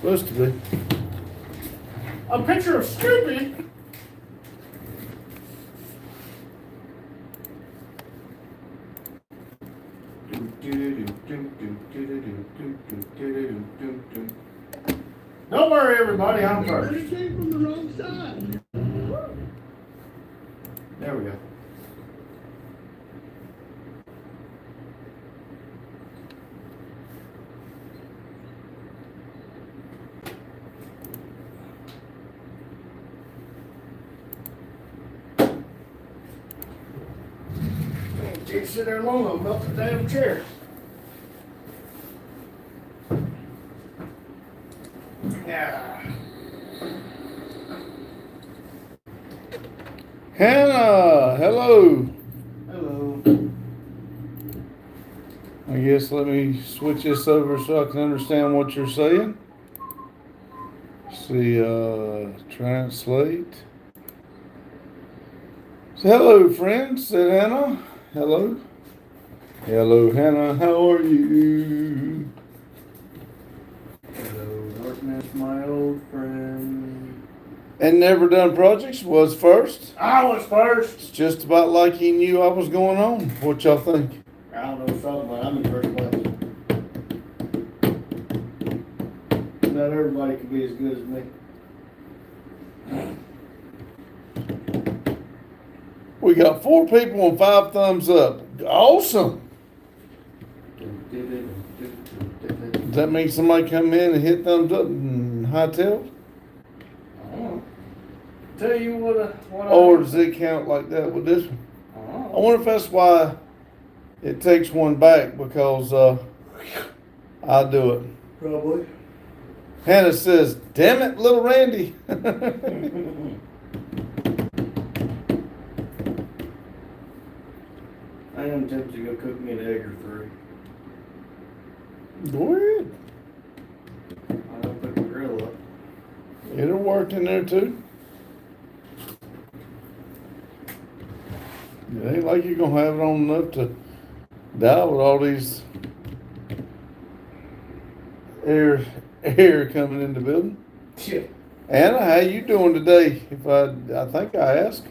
supposed to be. A picture of Snoopy. Don't worry, everybody, I'm first. It came from the wrong side. There we go. Can't sit there long, I'll melt the damn chair. Yeah. Hannah, hello. Hello. I guess let me switch this over so I can understand what you're saying. See, translate. So, hello, friends, said Hannah. Hello. Hello, Hannah, how are you? Hello, darkness, my old friend. And Never Done Projects was first. I was first. It's just about like he knew I was going on. What y'all think? I don't know something, but I'm in first place. Not everybody can be as good as me. We got 4 people and 5 thumbs up. Awesome. Does that mean somebody come in and hit thumbs up and hightail? I don't know. Tell you what Or does it count like that with this one? I wonder if that's why it takes one back, because I do it. Probably. Hannah says, damn it, little Randy. I am tempted to go cook me an egg or 3. Go ahead. I'll put the grill up. It'll work in there too. It ain't like you're gonna have it on enough to die with all these air coming in the building. Yeah. Anna, how you doing today? I think I asked.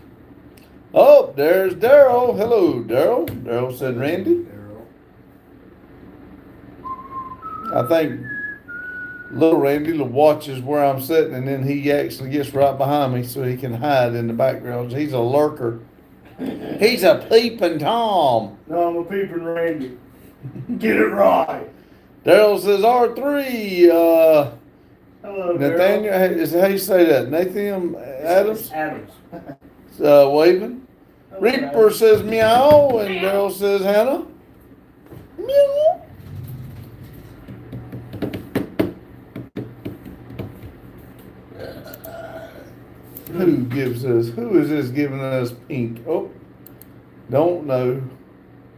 Oh, there's Daryl. Hello, Daryl. Daryl said Randy. I think little Randy watches where I'm sitting, and then he actually gets right behind me so he can hide in the background. He's a lurker. He's a peeping Tom. No, I'm a peeping Randy. Get it right. Daryl says R3. Hello, Nathaniel, is how you say that? Nathan Adams? Adams. Waving. Hello, Reaper Adams. says meow, and Daryl says Hannah. Meow. Who is this giving us pink? Oh, don't know.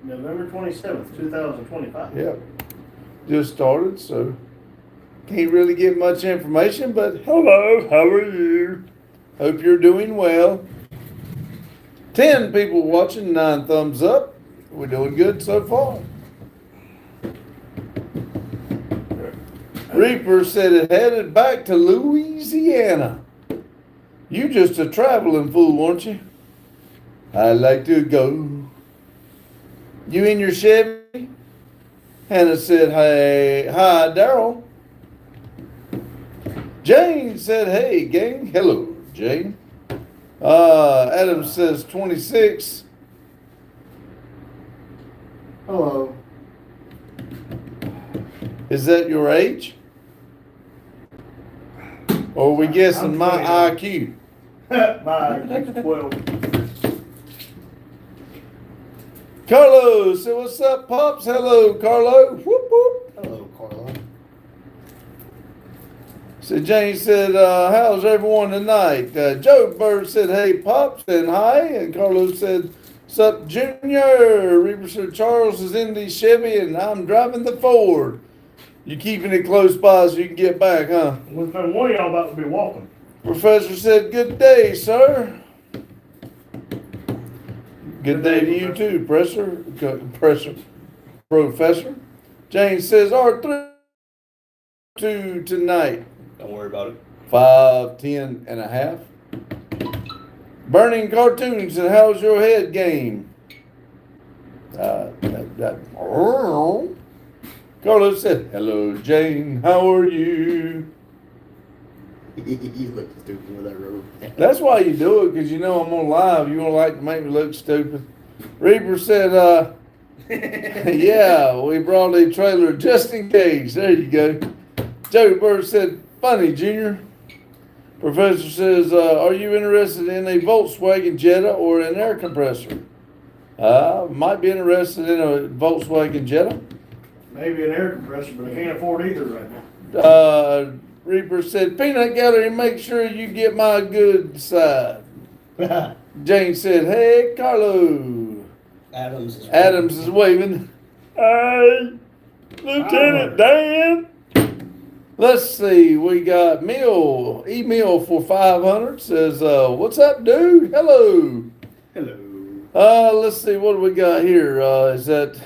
November 27th, 2025. Yep. Just started, so can't really get much information, but hello, how are you? Hope you're doing well. 10 people watching, 9 thumbs up. We're doing good so far. Reaper said it headed back to Louisiana. You just a traveling fool, aren't you? I like to go. You in your Chevy? Hannah said, hey, hi, Daryl. Jane said, hey, gang. Hello, Jane. Adam says 26. Hello. Is that your age? Or are we guessing I'm my 29. IQ? Bye. 12. Carlo said, what's up, Pops? Hello, Carlo. Whoop, whoop. Hello, Carla. So Jane said, how's everyone tonight? Joe Bird said, hey, Pops, and hi. And Carlos said, sup, Junior? Reaper said, Charles is in the Chevy, and I'm driving the Ford. You keeping it close by so you can get back, huh? Within one of y'all about to be walking. Professor said, good day, sir. Good day to you too, Professor. Jane says, R3 tonight. Don't worry about it. 5'10" and a half. Burning Cartoon said, how's your head game? Carlos said, hello, Jane, how are you? You look stupid with that robe. That's why you do it, because you know I'm on live. You don't like to make me look stupid. Reaper said, yeah, we brought a trailer just in case. There you go. Joey Bird said, funny, Junior. Professor says, are you interested in a Volkswagen Jetta or an air compressor? Might be interested in a Volkswagen Jetta. Maybe an air compressor, but I can't afford either right now. Reaper said, Peanut Gallery, make sure you get my good side. Jane said, hey, Carlo. Adams is waving. Hey, Lieutenant Dan. Let's see, we got email for 500 says, what's up, dude? Hello. Hello. Let's see, what do we got here? Is that,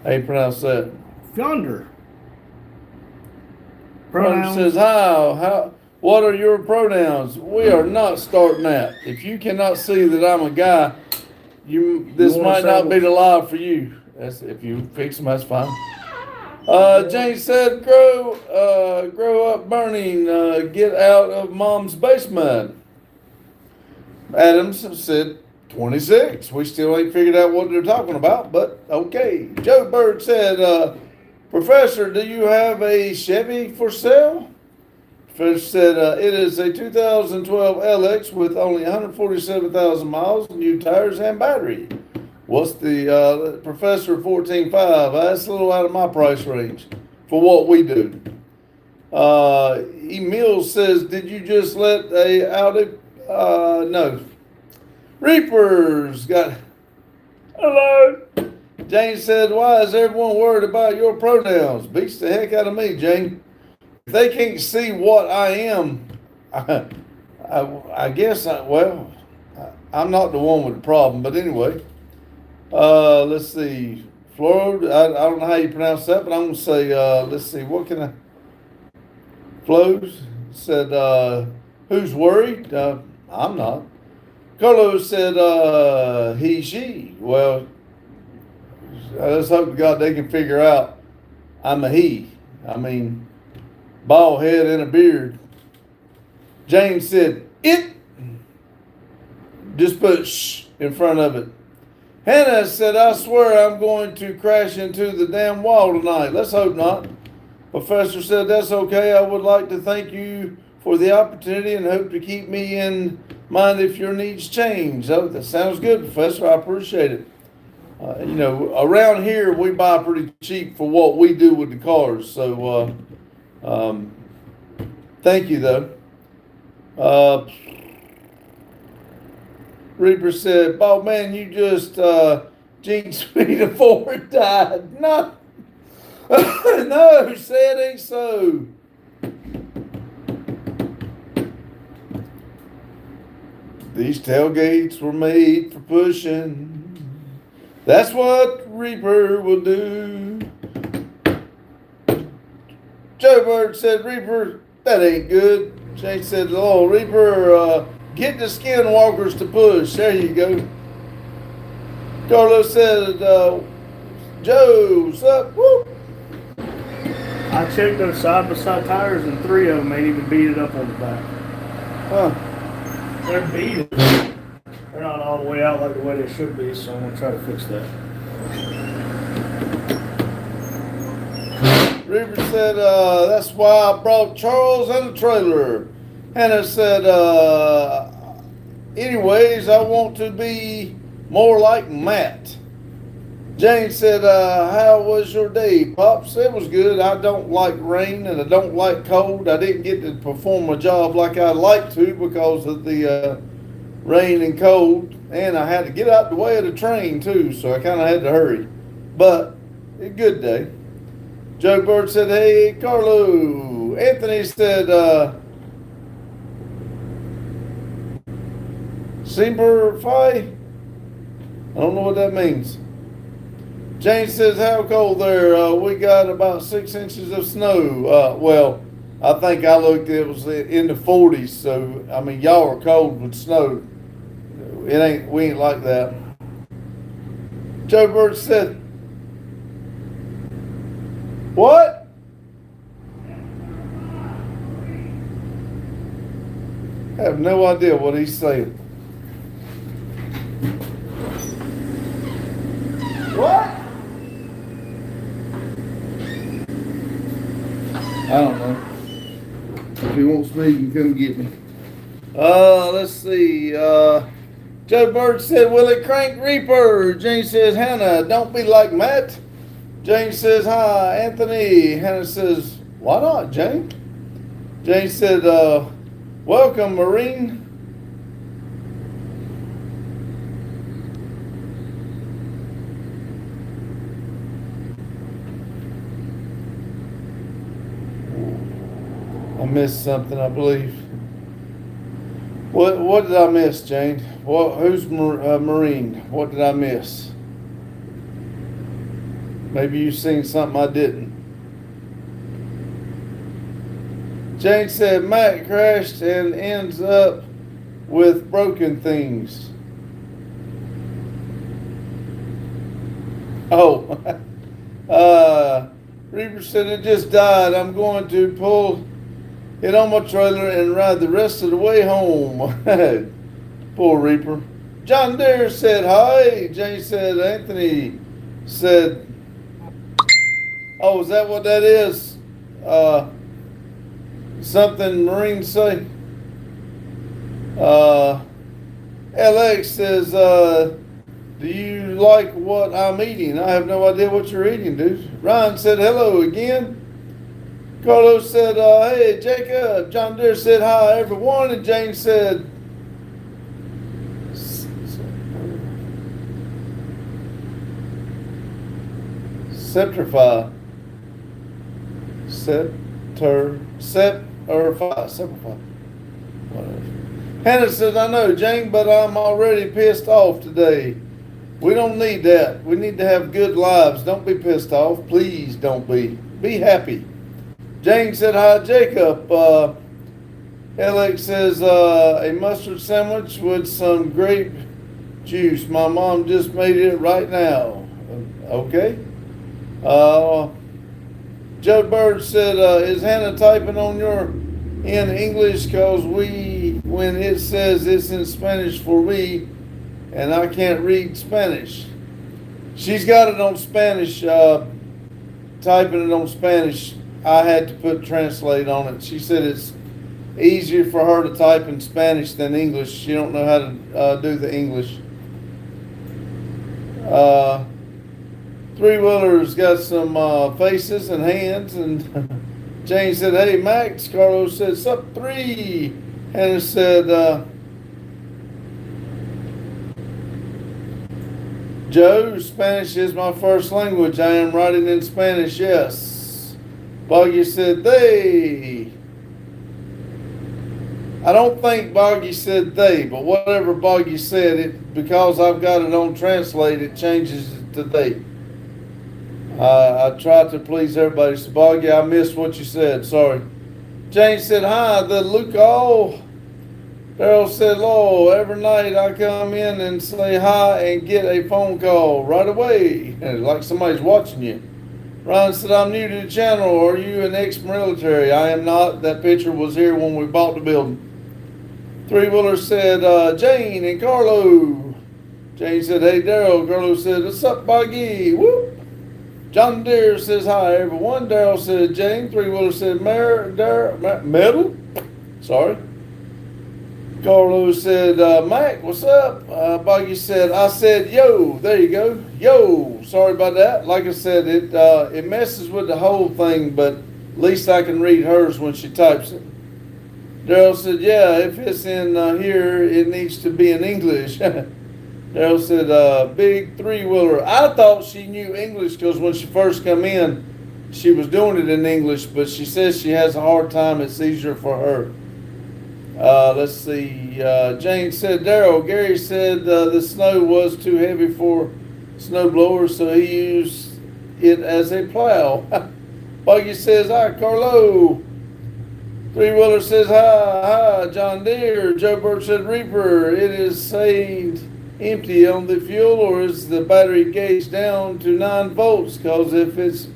how you pronounce that? Yonder. Pronouns says, how, what are your pronouns? We are not starting that. If you cannot see that I'm a guy, this might not be the live for you. That's, if you fix them, that's fine. Jane said, grow up burning, get out of mom's basement. Adams said, 26. We still ain't figured out what they're talking about, but okay. Joe Bird said, Professor, do you have a Chevy for sale? Professor said, it is a 2012 LX with only 147,000 miles, new tires and battery. What's the, Professor 14.5? That's a little out of my price range for what we do. Emil says, did you just let no. Reapers got, hello. Jane said, why is everyone worried about your pronouns? Beats the heck out of me, Jane. If they can't see what I am, I guess, I'm not the one with the problem, but anyway. Let's see. Flo, I don't know how you pronounce that, but I'm going to say, let's see, what can I? Flows said, who's worried? I'm not. Carlos said, he, she. Well, let's hope to God they can figure out I'm a he. I mean, bald head and a beard. James said, it. Just put shh in front of it. Hannah said, I swear I'm going to crash into the damn wall tonight. Let's hope not. Professor said, that's okay. I would like to thank you for the opportunity and hope to keep me in mind if your needs change. Oh, that sounds good, Professor. I appreciate it. You know, around here, we buy pretty cheap for what we do with the cars. So, thank you, though. Reaper said, oh, man, you just jinxed me the Ford died. No. No, say it ain't so. These tailgates were made for pushing. That's what Reaper will do. Joe Bird said, Reaper, that ain't good. Jane said, oh, Reaper, get the skinwalkers to push. There you go. Carlos said, Joe, what's up? Whoop. I checked those side-by-side tires, and 3 of them ain't even beat it up on the back. Huh. They're beat. They're not all the way out like the way they should be, so I'm going to try to fix that. Reaper said, that's why I brought Charles and the trailer. Hannah said, anyways, I want to be more like Matt. Jane said, how was your day, Pops? It was good. I don't like rain and I don't like cold. I didn't get to perform my job like I'd like to because of the rain and cold. And I had to get out the way of the train too, so I kind of had to hurry. But a good day. Joe Bird said, hey, Carlo. Anthony said, Semper Fi? I don't know what that means. James says, how cold there? We got about 6 inches of snow. Well, I think I looked, it was in the 40s, so, I mean, y'all are cold with snow. We ain't like that. Joe Bird said, what? I have no idea what he's saying. What? I don't know. If he wants me, he can come get me. Let's see. Joe Bird said, will it crank Reaper? Jane says, Hannah, don't be like Matt. Jane says, hi, Anthony. Hannah says, why not, Jane? Jane said, welcome, Marine. I missed something, I believe. What did I miss, Jane? Who's Marine? What did I miss? Maybe you seen something I didn't. Jane said Matt crashed and ends up with broken things. Oh, Reaper said it just died. I'm going to pull it on my trailer and ride the rest of the way home. Poor Reaper. John Deere said hi. Jane said Anthony said, oh, is that what that is? Something Marines say? LX says, do you like what I'm eating? I have no idea what you're eating, dude. Ryan said hello again. Carlos said, hey, Jacob. John Deere said, hi, everyone. And Jane said, Septrify. Whatever. Hannah says, I know, Jane, but I'm already pissed off today. We don't need that. We need to have good lives. Don't be pissed off. Please don't be. Be happy. Jane said, hi, Jacob. Alex says, a mustard sandwich with some grape juice. My mom just made it right now. Okay. Joe Bird said, is Hannah typing on your in English? Because when it says it's in Spanish for we, and I can't read Spanish. She's got it on Spanish, typing it on Spanish. I had to put translate on it. She said it's easier for her to type in Spanish than English. She don't know how to do the English. Three-wheeler's got some faces and hands, and Jane said, hey, Max. Carlos said, sup, three. Hannah said, Joe, Spanish is my first language. I am writing in Spanish, yes. Boggy said, they. I don't think Boggy said they, but whatever Boggy said, because I've got it on translate, it changes it to they. I tried to please everybody. So, Boggy, I missed what you said. Sorry. Jane said, hi, the Luke all. Daryl said, hello, every night I come in and say hi and get a phone call right away. Like somebody's watching you. Ryan said, I'm new to the channel. Are you an ex-military? I am not. That picture was here when we bought the building. Three-wheeler said, Jane and Carlo. Jane said, hey, Daryl. Carlo said, what's up, Boggy? Whoop. John Deere says, hi, everyone. Daryl said, Jane. Three-wheeler said, metal? Sorry. Carlo said, Mac, what's up? Boggy said, I said, yo. There you go. Yo. Sorry about that. Like I said, it messes with the whole thing, but at least I can read hers when she types it. Daryl said, yeah, if it's in here, it needs to be in English. Daryl said, big three-wheeler. I thought she knew English because when she first come in, she was doing it in English, but she says she has a hard time. It's easier for her. Let's see. Jane said, Daryl, Gary said the snow was too heavy for snow blowers, so he used it as a plow. Buggy says, hi, Carlo. Three-wheeler says, hi, John Deere. Joe Bird said, Reaper, it is saying empty on the fuel, or is the battery gauge down to 9 volts? Because if it's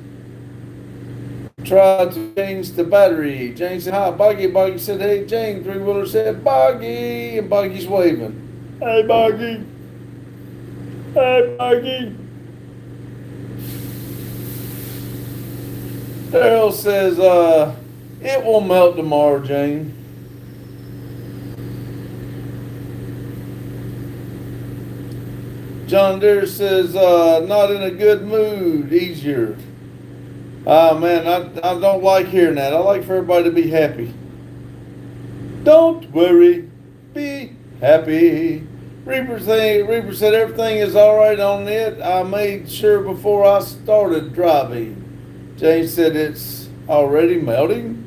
tried to change the battery. Jane said, hi, Boggy. Boggy said, hey, Jane. Three-wheeler said, Boggy. And Boggy's waving. Hey, Boggy. Hey, Boggy. Daryl says, it will melt tomorrow, Jane. John Deere says, not in a good mood, easier. Man, I don't like hearing that. I like for everybody to be happy. Don't worry, be happy. Reaper said everything is all right on it. I made sure before I started driving. Jane said it's already melting.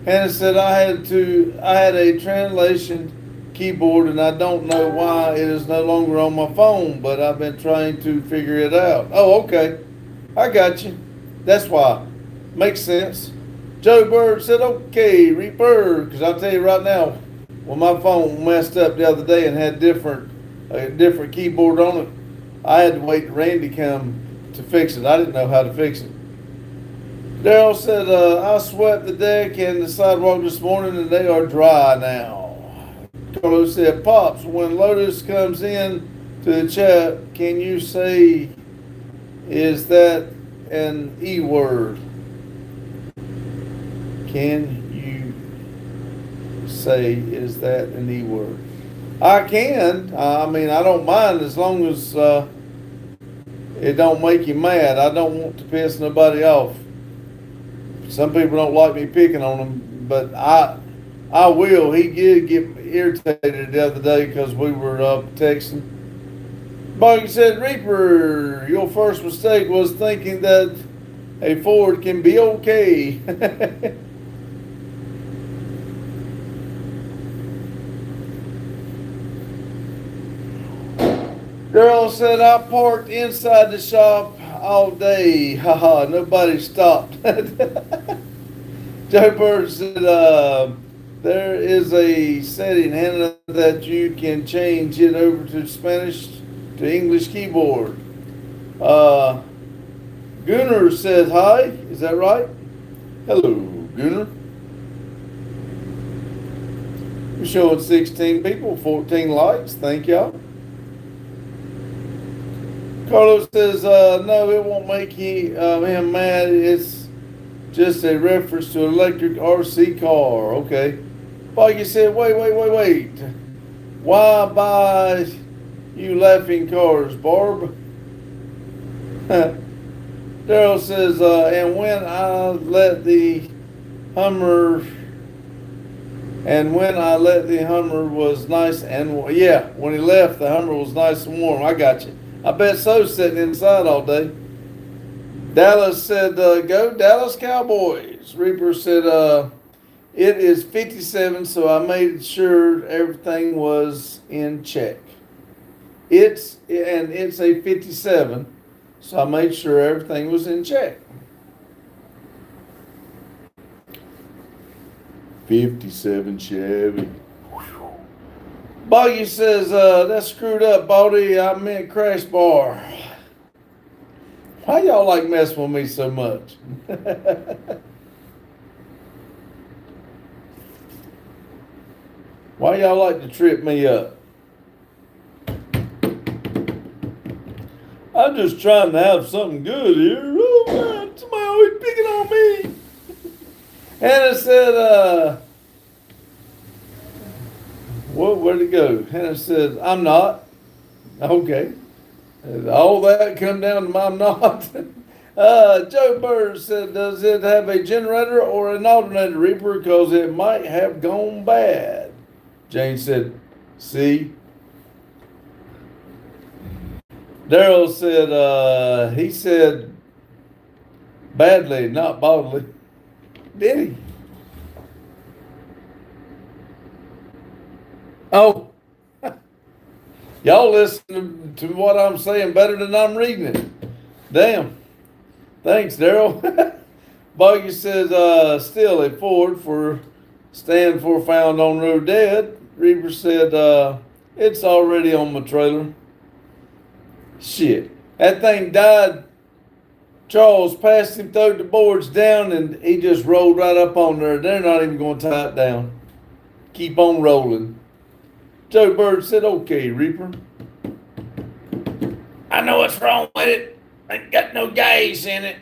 Hannah said I had a translation keyboard and I don't know why it is no longer on my phone, but I've been trying to figure it out. Oh, okay. I got you. That's why. Makes sense. Joe Bird said, okay, Reaper, because I'll tell you right now, when my phone messed up the other day and had a different keyboard on it, I had to wait for Randy come to fix it. I didn't know how to fix it. Daryl said, I swept the deck and the sidewalk this morning and they are dry now. Carlos said, Pops, when Lotus comes in to the chat, can you say, is that an E word? Can you say, is that an E word? I can. I mean, I don't mind as long as it don't make you mad. I don't want to piss nobody off. Some people don't like me picking on them, but I will. He did get irritated the other day because we were texting. Boggy said, Reaper, your first mistake was thinking that a Ford can be okay. Girl said, I parked inside the shop all day. Haha, nobody stopped. Joe Bird said, there is a setting, Hannah, that you can change it over to Spanish to English keyboard. Gunnar says hi. Is that right? Hello, Gunnar. We're showing 16 people, 14 likes. Thank y'all. Carlos says, no, it won't make him mad. It's just a reference to electric RC car. Okay. Boggy said, wait. Why buy you laughing cars, Barb? Daryl says, and when I let the Hummer was nice and yeah, when he left, the Hummer was nice and warm. I got you. I bet so's sitting inside all day. Dallas said, go Dallas Cowboys. Reaper said, it is 57, so I made sure everything was in check. It's a 57, so I made sure everything was in check. 57 Chevy. Boggy says, that's screwed up, Baldy. I meant crash bar. Why y'all like messing with me so much? Why y'all like to trip me up? I'm just trying to have something good here. Oh man, somebody always picking on me. Hannah said, where'd it go? Hannah said, I'm not. Okay. And all that come down to my I'm not. Joe Bird said, does it have a generator or an alternator, Reaper? Because it might have gone bad. Jane said, see? Daryl said, he said, badly, not bodily. Did he? Oh. Y'all listen to what I'm saying better than I'm reading it. Damn. Thanks, Daryl. Boggy says, still a Ford for stand for found on road dead. Reaper said, it's already on my trailer. Shit. That thing died. Charles passed him, throwed the boards down, and he just rolled right up on there. They're not even going to tie it down. Keep on rolling. Joe Bird said, okay, Reaper. I know what's wrong with it. Ain't got no gas in it.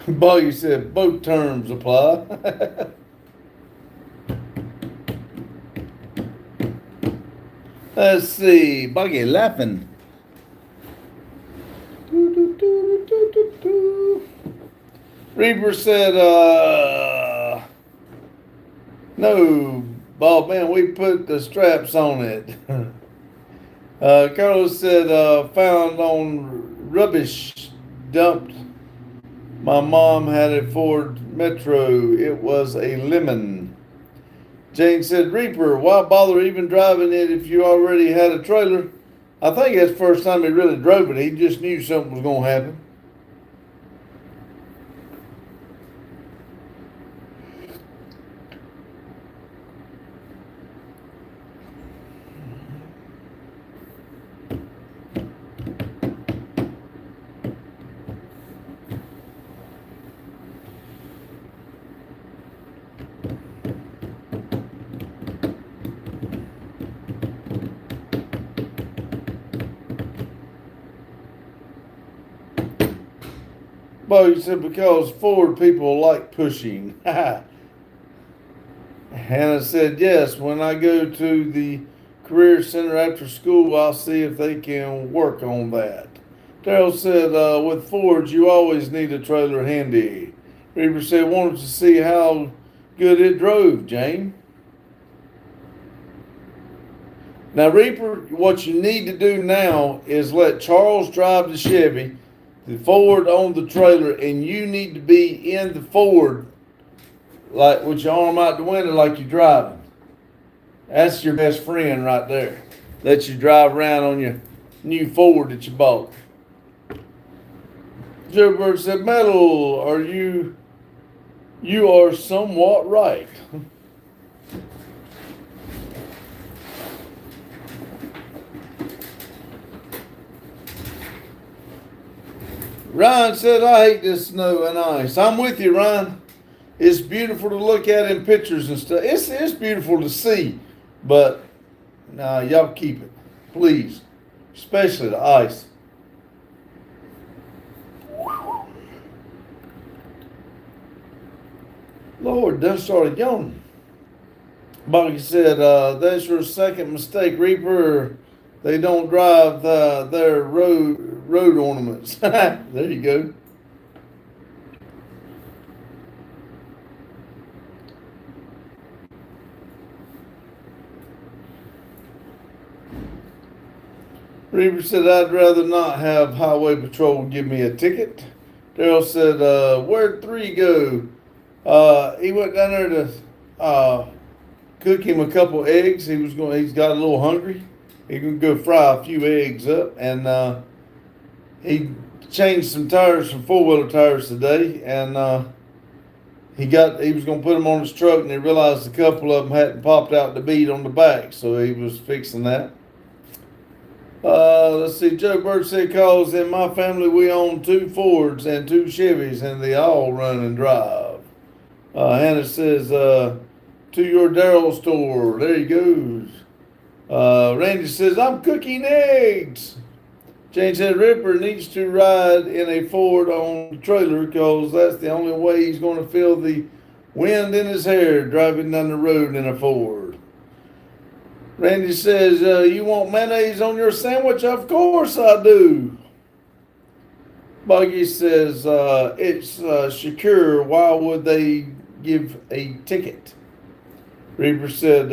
Buggy said both terms apply. Let's see. Buggy laughing. Reaper said, no, Bob, man, we put the straps on it. Carlos said, found on rubbish dumped. My mom had a Ford Metro. It was a lemon. Jane said, Reaper, why bother even driving it if you already had a trailer? I think that's the first time he really drove it. He just knew something was going to happen. Well, he said, because Ford people like pushing. Hannah said, yes, when I go to the Career Center after school, I'll see if they can work on that. Daryl said, with Fords, you always need a trailer handy. Reaper said, wanted to see how good it drove, Jane. Now, Reaper, what you need to do now is let Charles drive the Chevy, the Ford on the trailer, and you need to be in the Ford, like with your arm out the window like you're driving. That's your best friend right there. Let you drive around on your new Ford that you bought. Joe Bird said, Metal, you are somewhat right. Ryan said, I hate this snow and ice. I'm with you, Ryan. It's beautiful to look at in pictures and stuff. It's beautiful to see, but nah, y'all keep it, please, especially the ice. Lord, done started yawning. Bobby said, that's your second mistake, Reaper. They don't drive their road ornaments. There you go. Reaper said, I'd rather not have Highway Patrol give me a ticket. Daryl said, where'd 3 go? He went down there to cook him a couple eggs. He's got a little hungry. He can go fry a few eggs up, and he changed some tires, some 4-wheeler tires today, and he was going to put them on his truck, and he realized a couple of them hadn't popped out the bead on the back, so he was fixing that. Let's see, Joe Bird said, cause in my family we own 2 Fords and 2 Chevys, and they all run and drive. Hannah says, to your Daryl store. There he goes. Randy says, I'm cooking eggs. Jane said, Ripper needs to ride in a Ford on the trailer because that's the only way he's going to feel the wind in his hair driving down the road in a Ford. Randy says, you want mayonnaise on your sandwich? Of course I do. Buggy says, it's secure. Why would they give a ticket? Reaper said,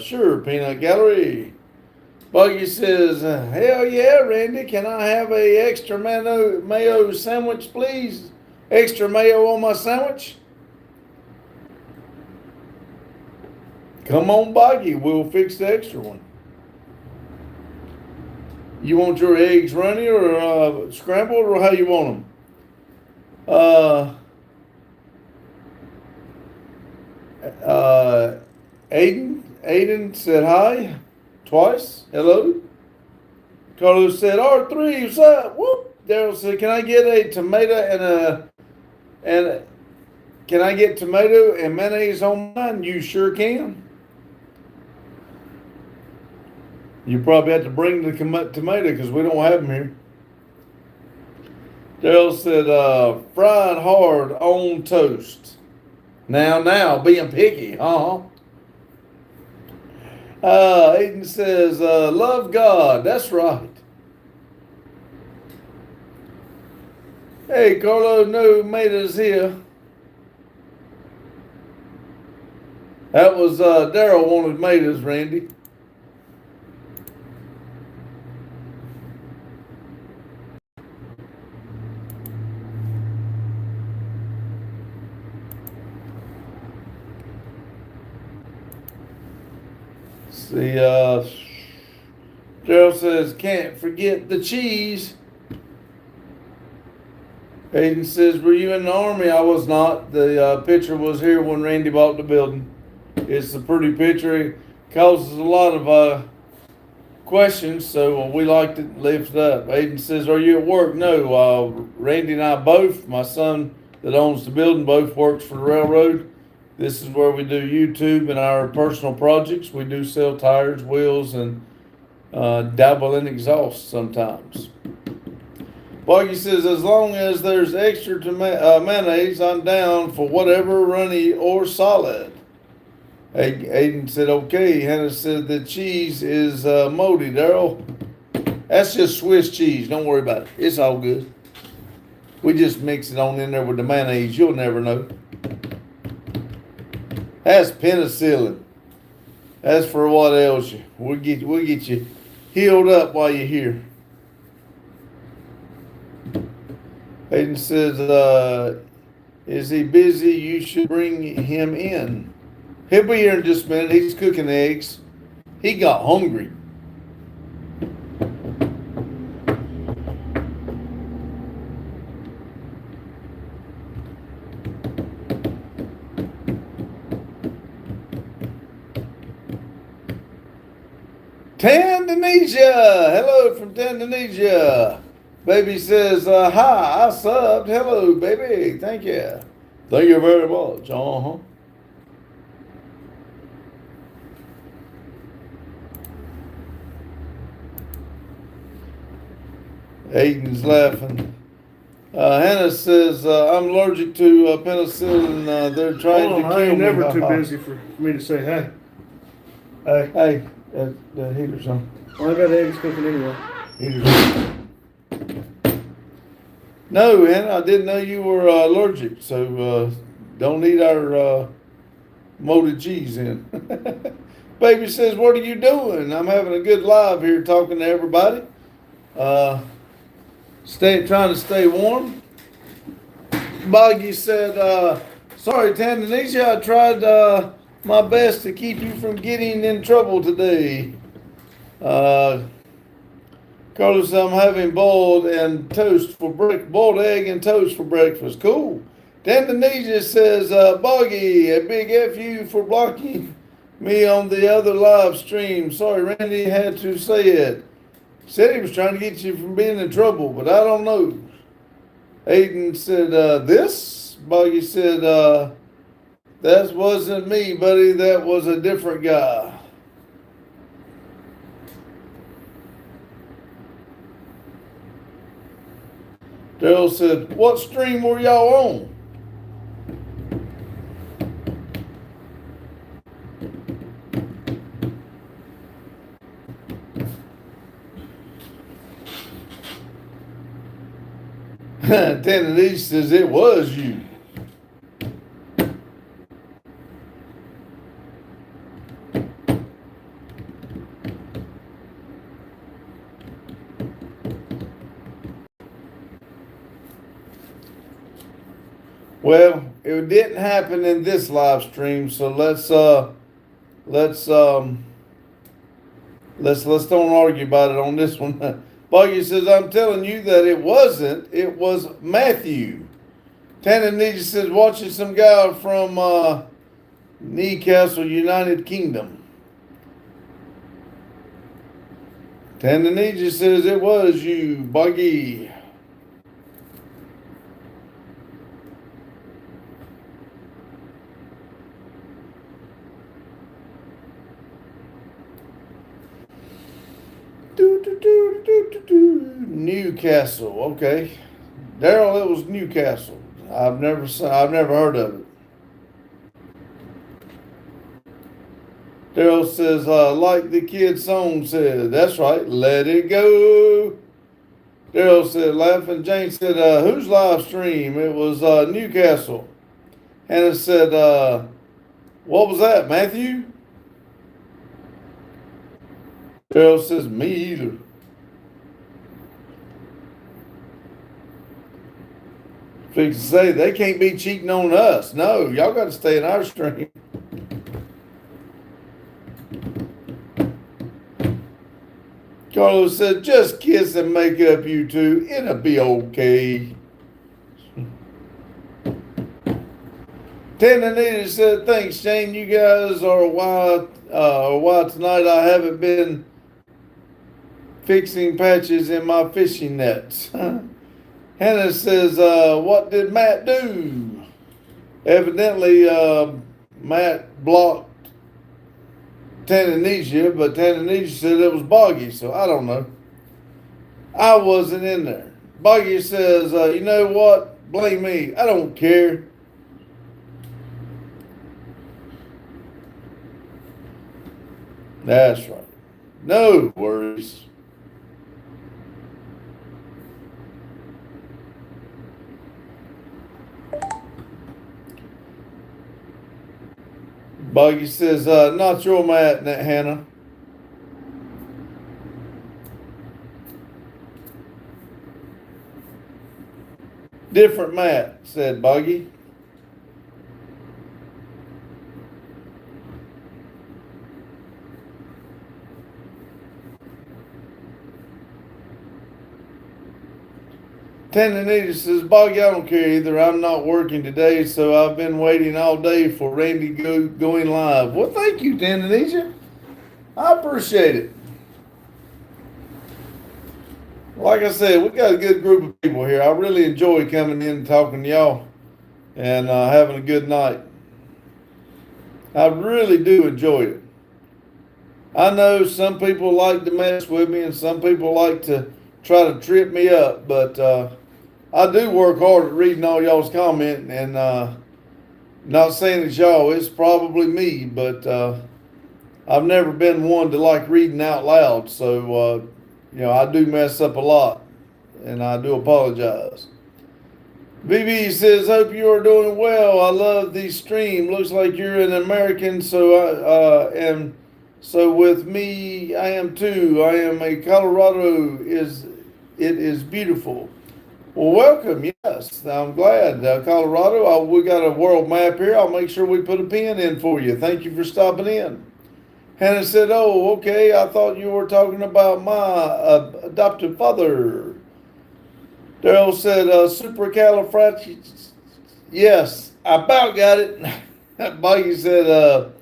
sure, Peanut Gallery. Buggy says, hell yeah, Randy. Can I have a extra mayo sandwich, please? Extra mayo on my sandwich? come on, Boggy. We'll fix the extra one. You want your eggs runny or scrambled, or how you want them? Aiden said hi twice. Hello. Carlos said R3. What's up? Whoop. Daryl said, "Can I get a tomato can I get tomato and mayonnaise on mine?" You sure can. You probably have to bring the tomato because we don't have them here. Daryl said, fried hard on toast. Now, being picky, Aiden says, love God. That's right. Hey, Carlo, no tomatoes here. That was, Daryl wanted tomatoes, Randy. See, Daryl says, can't forget the cheese. Aiden says, were you in the Army? I was not. The picture was here when Randy bought the building. It's a pretty picture. It causes a lot of questions, so we like to lift it up. Aiden says, are you at work? No. Randy and I both, my son that owns the building, both works for the railroad. This is where we do YouTube and our personal projects. We do sell tires, wheels, and dabble in exhaust sometimes. Boggy says, as long as there's extra mayonnaise, I'm down for whatever, runny or solid. Aiden said, okay. Hannah said the cheese is moldy. Daryl, that's just Swiss cheese. Don't worry about it. It's all good. We just mix it on in there with the mayonnaise. You'll never know. That's penicillin. That's for what ails you. We'll get you healed up while you're here. Aiden says, is he busy? You should bring him in. He'll be here in just a minute. He's cooking eggs. He got hungry. Tanzania! Hello from Tanzania. Baby says, hi, I subbed. Hello, baby. Thank you. Thank you very much. Aiden's laughing. Hannah says, I'm allergic to penicillin. They're trying to kill me. I ain't never too busy for me to say, hey. Hey, the heater's on. Well, I got eggs cooking anyway. Heater's on. No, Hannah, I didn't know you were allergic, so don't eat our molded cheese in. Baby says, what are you doing? I'm having a good live here talking to everybody. Trying to stay warm. Boggy said, sorry, Tanzania, I tried my best to keep you from getting in trouble today. Carlos, I'm having boiled egg and toast for breakfast. Cool. Tanzania says, Boggy, a big F you for blocking me on the other live stream. Sorry, Randy had to say it. Said he was trying to get you from being in trouble, but I don't know. Aiden said, this? Boggy said, that wasn't me, buddy. That was a different guy. Daryl said, what stream were y'all on? Tennessee says it was you. Well, it didn't happen in this live stream, so let's let's don't argue about it on this one. Buggy says, I'm telling you that it wasn't. It was Matthew. Tananeja says, watching some guy from Newcastle, United Kingdom. Tananeja says, it was you, Buggy. Newcastle, okay. Daryl, it was Newcastle. I've never heard of it. Daryl says, like the kid's song said, that's right, let it go. Daryl said, laughing. Jane said, whose live stream? It was Newcastle. Hannah said, what was that, Matthew? Daryl says, me either. Fix to say, they can't be cheating on us. No, y'all got to stay in our stream. Carlos said, just kiss and make up, you two. It'll be okay. Tananeja said, thanks, Shane. You guys are why tonight I haven't been fixing patches in my fishing nets. Hannah says, what did Matt do? Evidently, Matt blocked Tananeja, but Tananeja said it was Boggy, so I don't know. I wasn't in there. Boggy says, you know what? Blame me. I don't care. That's right. No worries. Buggy says, not your Matt, Hannah. Different Matt, said Buggy. Tananeja says, Boggy, I don't care either. I'm not working today, so I've been waiting all day for Randy going live. Well, thank you, Tananeja. I appreciate it. Like I said, we got a good group of people here. I really enjoy coming in and talking to y'all and having a good night. I really do enjoy it. I know some people like to mess with me and some people like to try to trip me up, but I do work hard at reading all y'all's comment and not saying it's y'all, it's probably me, but I've never been one to like reading out loud, so I do mess up a lot and I do apologize. BB says, hope you are doing well. I love the stream. Looks like you're an American, so and so with me, I am too. I am a Colorado. It is beautiful. Well, welcome. Yes, I'm glad. Colorado, we got a world map here. I'll make sure we put a pin in for you. Thank you for stopping in. Hannah said, oh, okay. I thought you were talking about my adoptive father. Daryl said, supercalifragilistic. Yes, I about got it. Buggy said,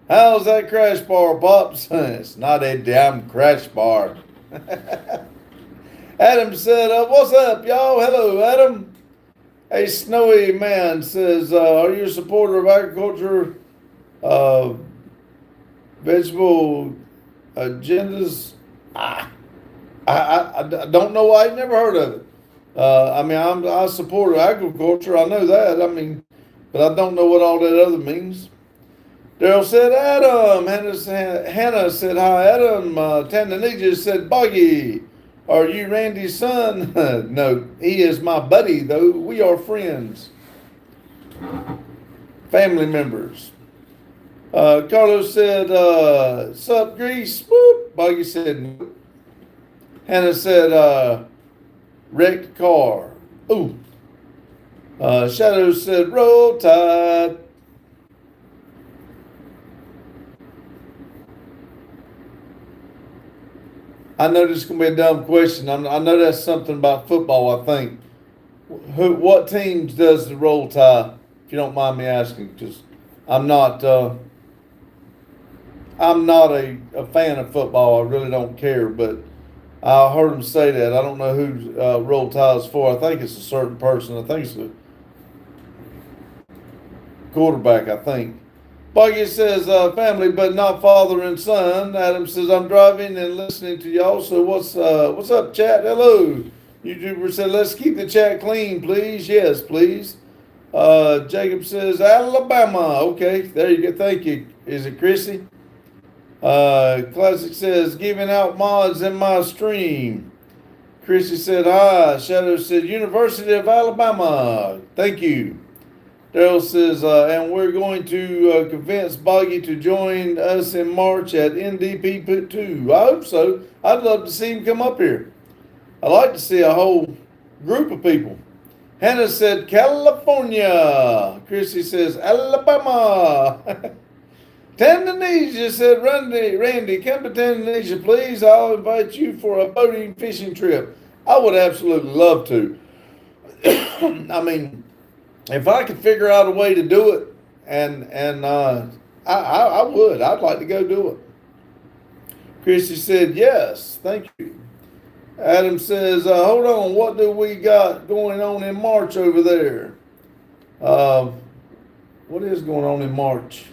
how's that crash bar, Pops? It's not a damn crash bar. Adam said, what's up, y'all? Hello, Adam. A Snowy Man says, are you a supporter of agriculture, vegetable agendas? I don't know. I never heard of it. I support agriculture. I know that. But I don't know what all that other means. Daryl said, Adam. Hannah said, hi, Adam. Tananeja said, Buggy. Are you Randy's son? No, he is my buddy, though. We are friends. Family members. Carlos said, sup, Grease? Whoop. Buggy said, nope. Hannah said, wrecked car. Ooh. Shadow said, roll tide. I know this is gonna be a dumb question. I know that's something about football. I think. What teams does the roll tie? If you don't mind me asking, because I'm not. I'm not a fan of football. I really don't care, but I heard him say that. I don't know who roll tie is for. I think it's a certain person. I think it's a quarterback. I think. Buggy says, family, but not father and son. Adam says, I'm driving and listening to y'all. So what's up, chat? Hello. YouTuber said, let's keep the chat clean, please. Yes, please. Jacob says, Alabama. Okay, there you go. Thank you. Is it Chrissy? Classic says, giving out mods in my stream. Chrissy said, hi. Shadow said, University of Alabama. Thank you. Daryl says, and we're going to convince Boggy to join us in March at NDP 2. I hope so. I'd love to see him come up here. I'd like to see a whole group of people. Hannah said, California. Chrissy says, Alabama. Tanzania said, Randy, come to Tanzania, please. I'll invite you for a boating fishing trip. I would absolutely love to. I mean, if I could figure out a way to do it, and I would. I'd like to go do it. Chrissy said, yes, thank you. Adam says, hold on, what do we got going on in March over there? What is going on in March?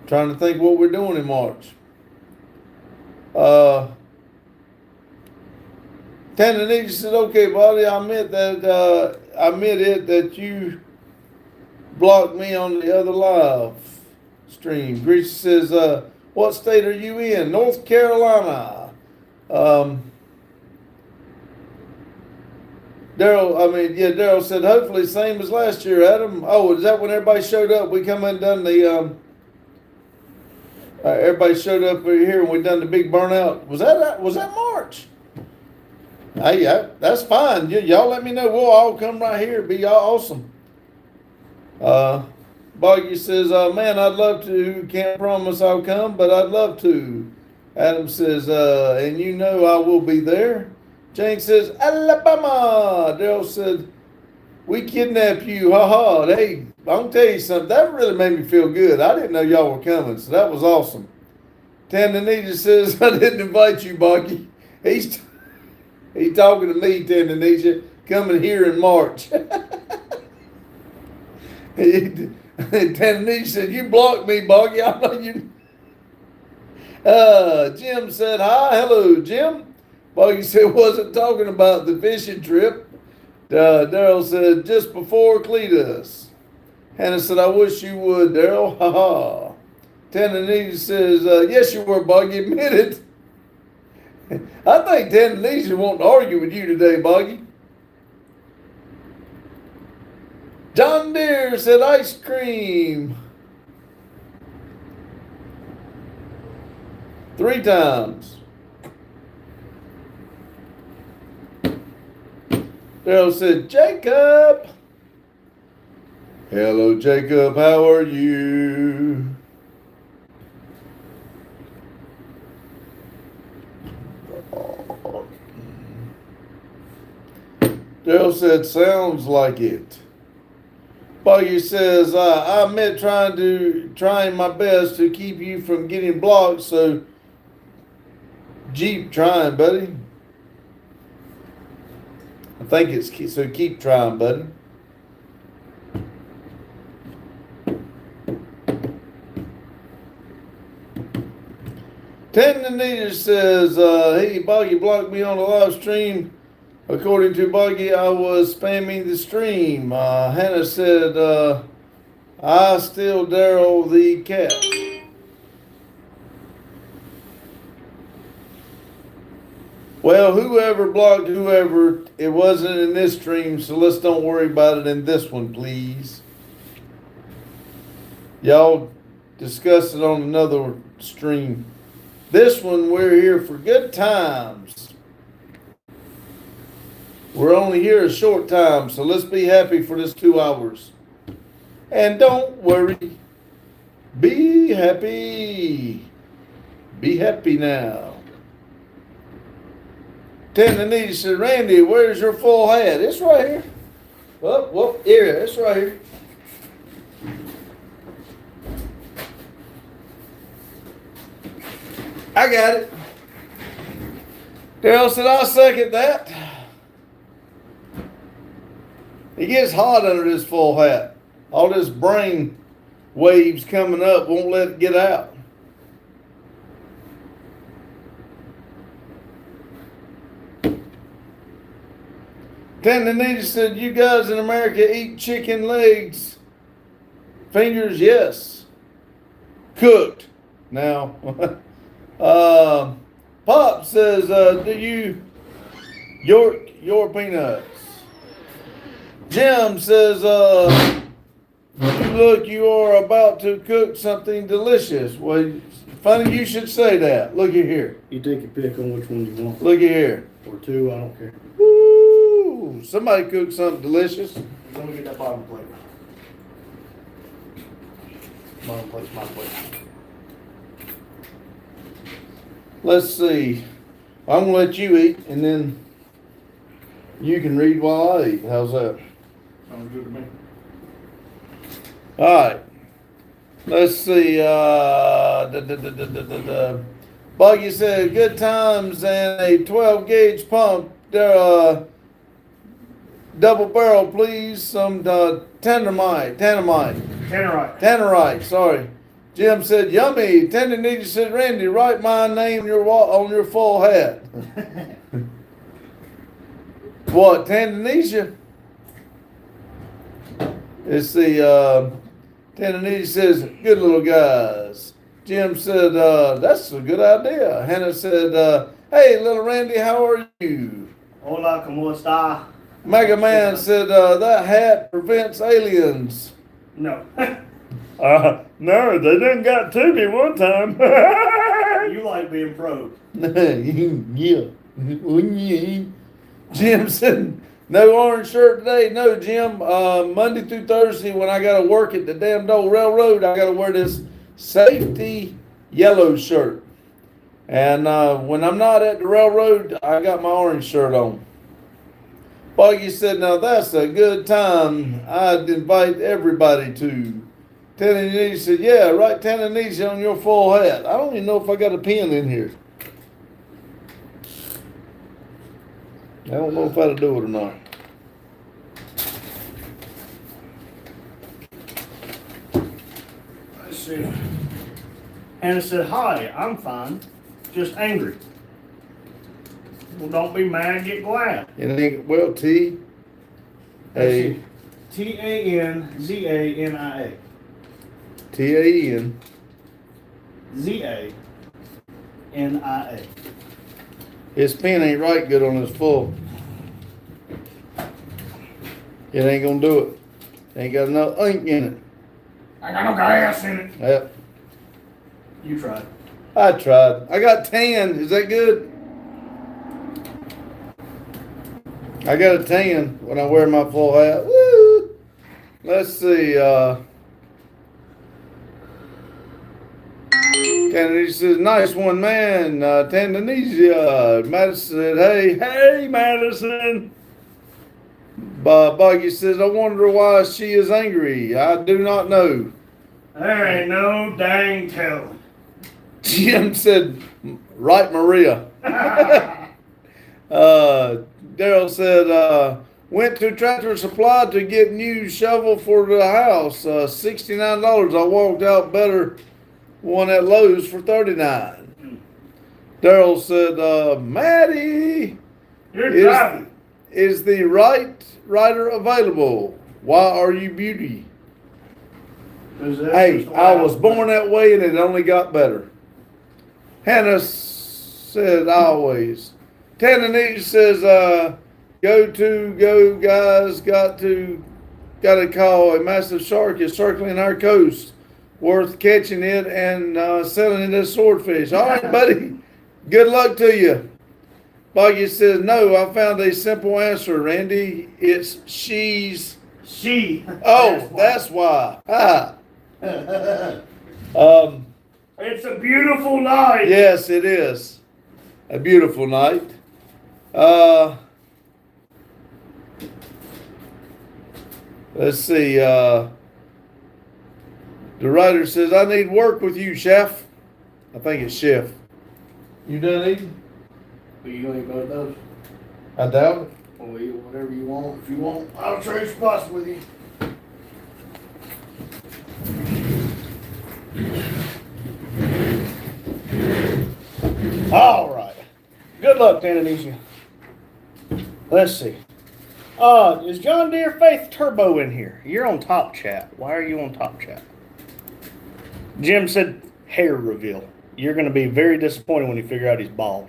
Trying to think what we're doing in March. Tanzania said, okay, buddy, I admit that you blocked me on the other live stream. Greasy says, what state are you in? North Carolina. Daryl said, hopefully same as last year, Adam. Oh, is that when everybody showed up? We come and done the, everybody showed up over here and we done the big burnout. Was that March? Hey, that's fine. Y'all let me know. We'll all come right here. It'd be awesome. Boggy says, man, I'd love to. Can't promise I'll come, but I'd love to. Adam says, and you know I will be there. Jane says, Alabama. Daryl said, we kidnap you. Ha ha. Hey, I'm going to tell you something. That really made me feel good. I didn't know y'all were coming, so that was awesome. Tanzania says, I didn't invite you, Boggy. He's talking to me, Tanzania, coming here in March. Tanzania said, you blocked me, Boggy. I know you. Jim said, hi. Hello, Jim. Boggy said, wasn't talking about the fishing trip. Daryl said, just before Cletus. Hannah said, I wish you would, Daryl. Ha ha. Tanzania says, yes, you were, Boggy. Admit it. I think Tanzania won't argue with you today, Boggy. John Deere said ice cream. 3 times. Daryl said, Jacob. Hello, Jacob. How are you? Daryl said, sounds like it. Buggy says, I meant trying my best to keep you from getting blocked, so Jeep trying, buddy. I think it's so keep trying, buddy. Tanzania says, hey, Buggy blocked me on the live stream. According to Buggy, I was spamming the stream. Hannah said, I still Daryl the cat. Well, whoever blocked whoever, it wasn't in this stream, so let's don't worry about it in this one, please. Y'all discuss it on another stream. This one, we're here for good times. We're only here a short time, so let's be happy for this 2 hours. And don't worry. Be happy. Be happy now. Tendinita said, Randy, where's your full hat? It's right here. Whoop, here, it's right here. I got it. Daryl said, I'll second that. It gets hot under this full hat. All this brain waves coming up won't let it get out. Tendinita said, you guys in America eat chicken legs. Fingers, yes. Cooked. Now, Pop says, do you your peanuts? Jim says, you are about to cook something delicious. Well, funny you should say that. Look at here. You take your pick on which one you want. Look at here. Or two, I don't care. Woo! Somebody cooked something delicious. Let me get that bottom plate. Bottom plate's my plate. Let's see. I'm gonna let you eat, and then you can read while I eat. How's that? Sounds good to me. All right. Let's see. Buggy said, good times and a 12 gauge pump. Double barrel, please. Some tannerite. Sorry. Jim said, yummy. Tendinita said, Randy, write my name on your full hat. What, Tanzania? It's the, Tendinita says, good little guys. Jim said, that's a good idea. Hannah said, hey, little Randy, how are you? Hola, ¿cómo está? Mega Man said, that hat prevents aliens. No. No, they done got to me one time. You like being probed. Yeah. Jim said, no orange shirt today. No, Jim, Monday through Thursday when I got to work at the damn old railroad, I got to wear this safety yellow shirt. And when I'm not at the railroad, I got my orange shirt on. Buggy said, now that's a good time. I'd invite everybody to. Tendinita said, yeah, write Tendinita on your full hat. I don't even know if I got a pen in here. I don't know if that'll do it or not. Let's see. Hannah said, hi, I'm fine. Just angry. Well, don't be mad, get glad. And then, well, T. A. Tanzania. T-A-N. Zania. His pen ain't right good on his full. It ain't gonna do it. Ain't got enough ink in it. I got no gas in it. Yep. You tried. I tried. I got 10. Is that good? I got a 10 when I wear my full hat. Woo! Let's see. Tendinita says, nice one, man. Tanzania. Madison said, hey, Madison. Buggy says, I wonder why she is angry. I do not know. There ain't no dang telling. Jim said, right, Maria. Daryl said, went to Tractor Supply to get new shovel for the house. $69. I walked out better one at Lowe's for $39. Daryl said, Maddie, You're driving. is the right rider available? Why are you beauty? Hey, I was born that way and it only got better. Hannah said always. Tendinita says, go guys, gotta call. A massive shark is circling our coast. Worth catching it and selling it as swordfish. All right, buddy. Good luck to you. Buggy says, no, I found a simple answer, Randy. It's she's. She. Oh, that's why. Ah. It's a beautiful night. Yes, it is. A beautiful night. Let's see. The writer says, I need work with you, chef. I think it's chef. You done eating? But you gonna eat both those? I doubt it. Or eat whatever you want. If you want, I'll trade spots with you. All right. Good luck, Indonesia. Let's see. Is John Deere Faith Turbo in here? You're on Top Chat. Why are you on Top Chat? Jim said hair reveal. You're going to be very disappointed when you figure out he's bald.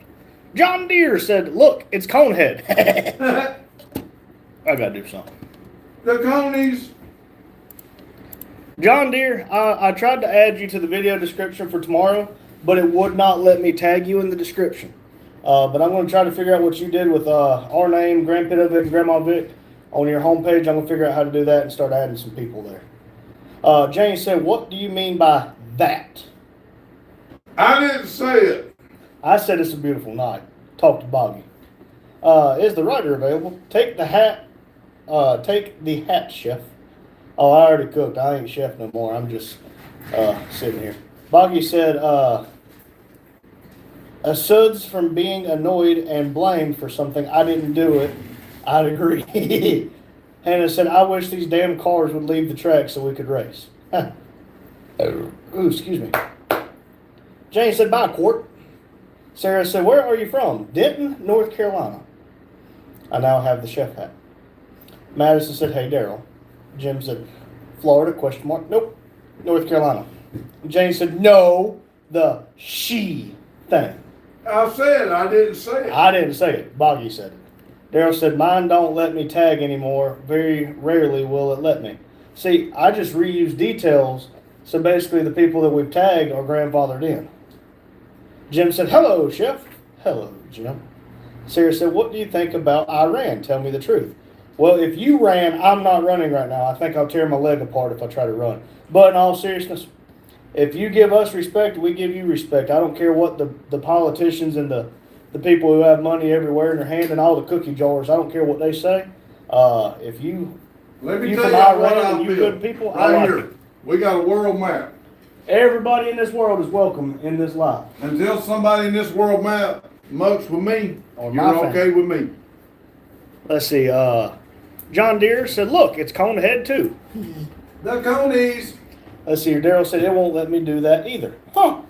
John Deere said, look, it's Conehead. I got to do something. The conies. John Deere, I tried to add you to the video description for tomorrow, but it would not let me tag you in the description. But I'm going to try to figure out what you did with our name, Grandpa Vic, and Grandma Vic on your homepage. I'm going to figure out how to do that and start adding some people there. Jane said, what do you mean by that? I didn't say it. I said it's a beautiful night. Talk to Boggy. Is the writer available? Take the hat, chef. Oh, I already cooked. I ain't chef no more. I'm just sitting here. Boggy said, Suds from being annoyed and blamed for something. I didn't do it. I'd agree. Hannah said, I wish these damn cars would leave the track so we could race. Ooh, excuse me. Jane said, bye, Court. Sarah said, where are you from? Denton, North Carolina. I now have the chef hat. Madison said, hey, Daryl. Jim said, Florida, question mark. Nope, North Carolina. Jane said, no, the she thing. I said I didn't say it. I didn't say it. Boggy said it. Daryl said, mine don't let me tag anymore. Very rarely will it let me. See, I just reuse details, so basically the people that we've tagged are grandfathered in. Jim said, hello, chef. Hello, Jim. Sarah said, what do you think about Iran? Tell me the truth. Well, if you ran, I'm not running right now. I think I'll tear my leg apart if I try to run. But in all seriousness, if you give us respect, we give you respect. I don't care what the politicians and the people who have money everywhere in their hand and all the cookie jars, I don't care what they say. If you Let me you tell from you what Iran I and you feel. good people, Right I like here. it. We got a world map. Everybody in this world is welcome in this life. Until somebody in this world map mucks with me, Or my you're okay with me. Let's see. John Deere said, look, it's Conehead too. The conies. Let's see here. Daryl said, it won't let me do that either. Huh.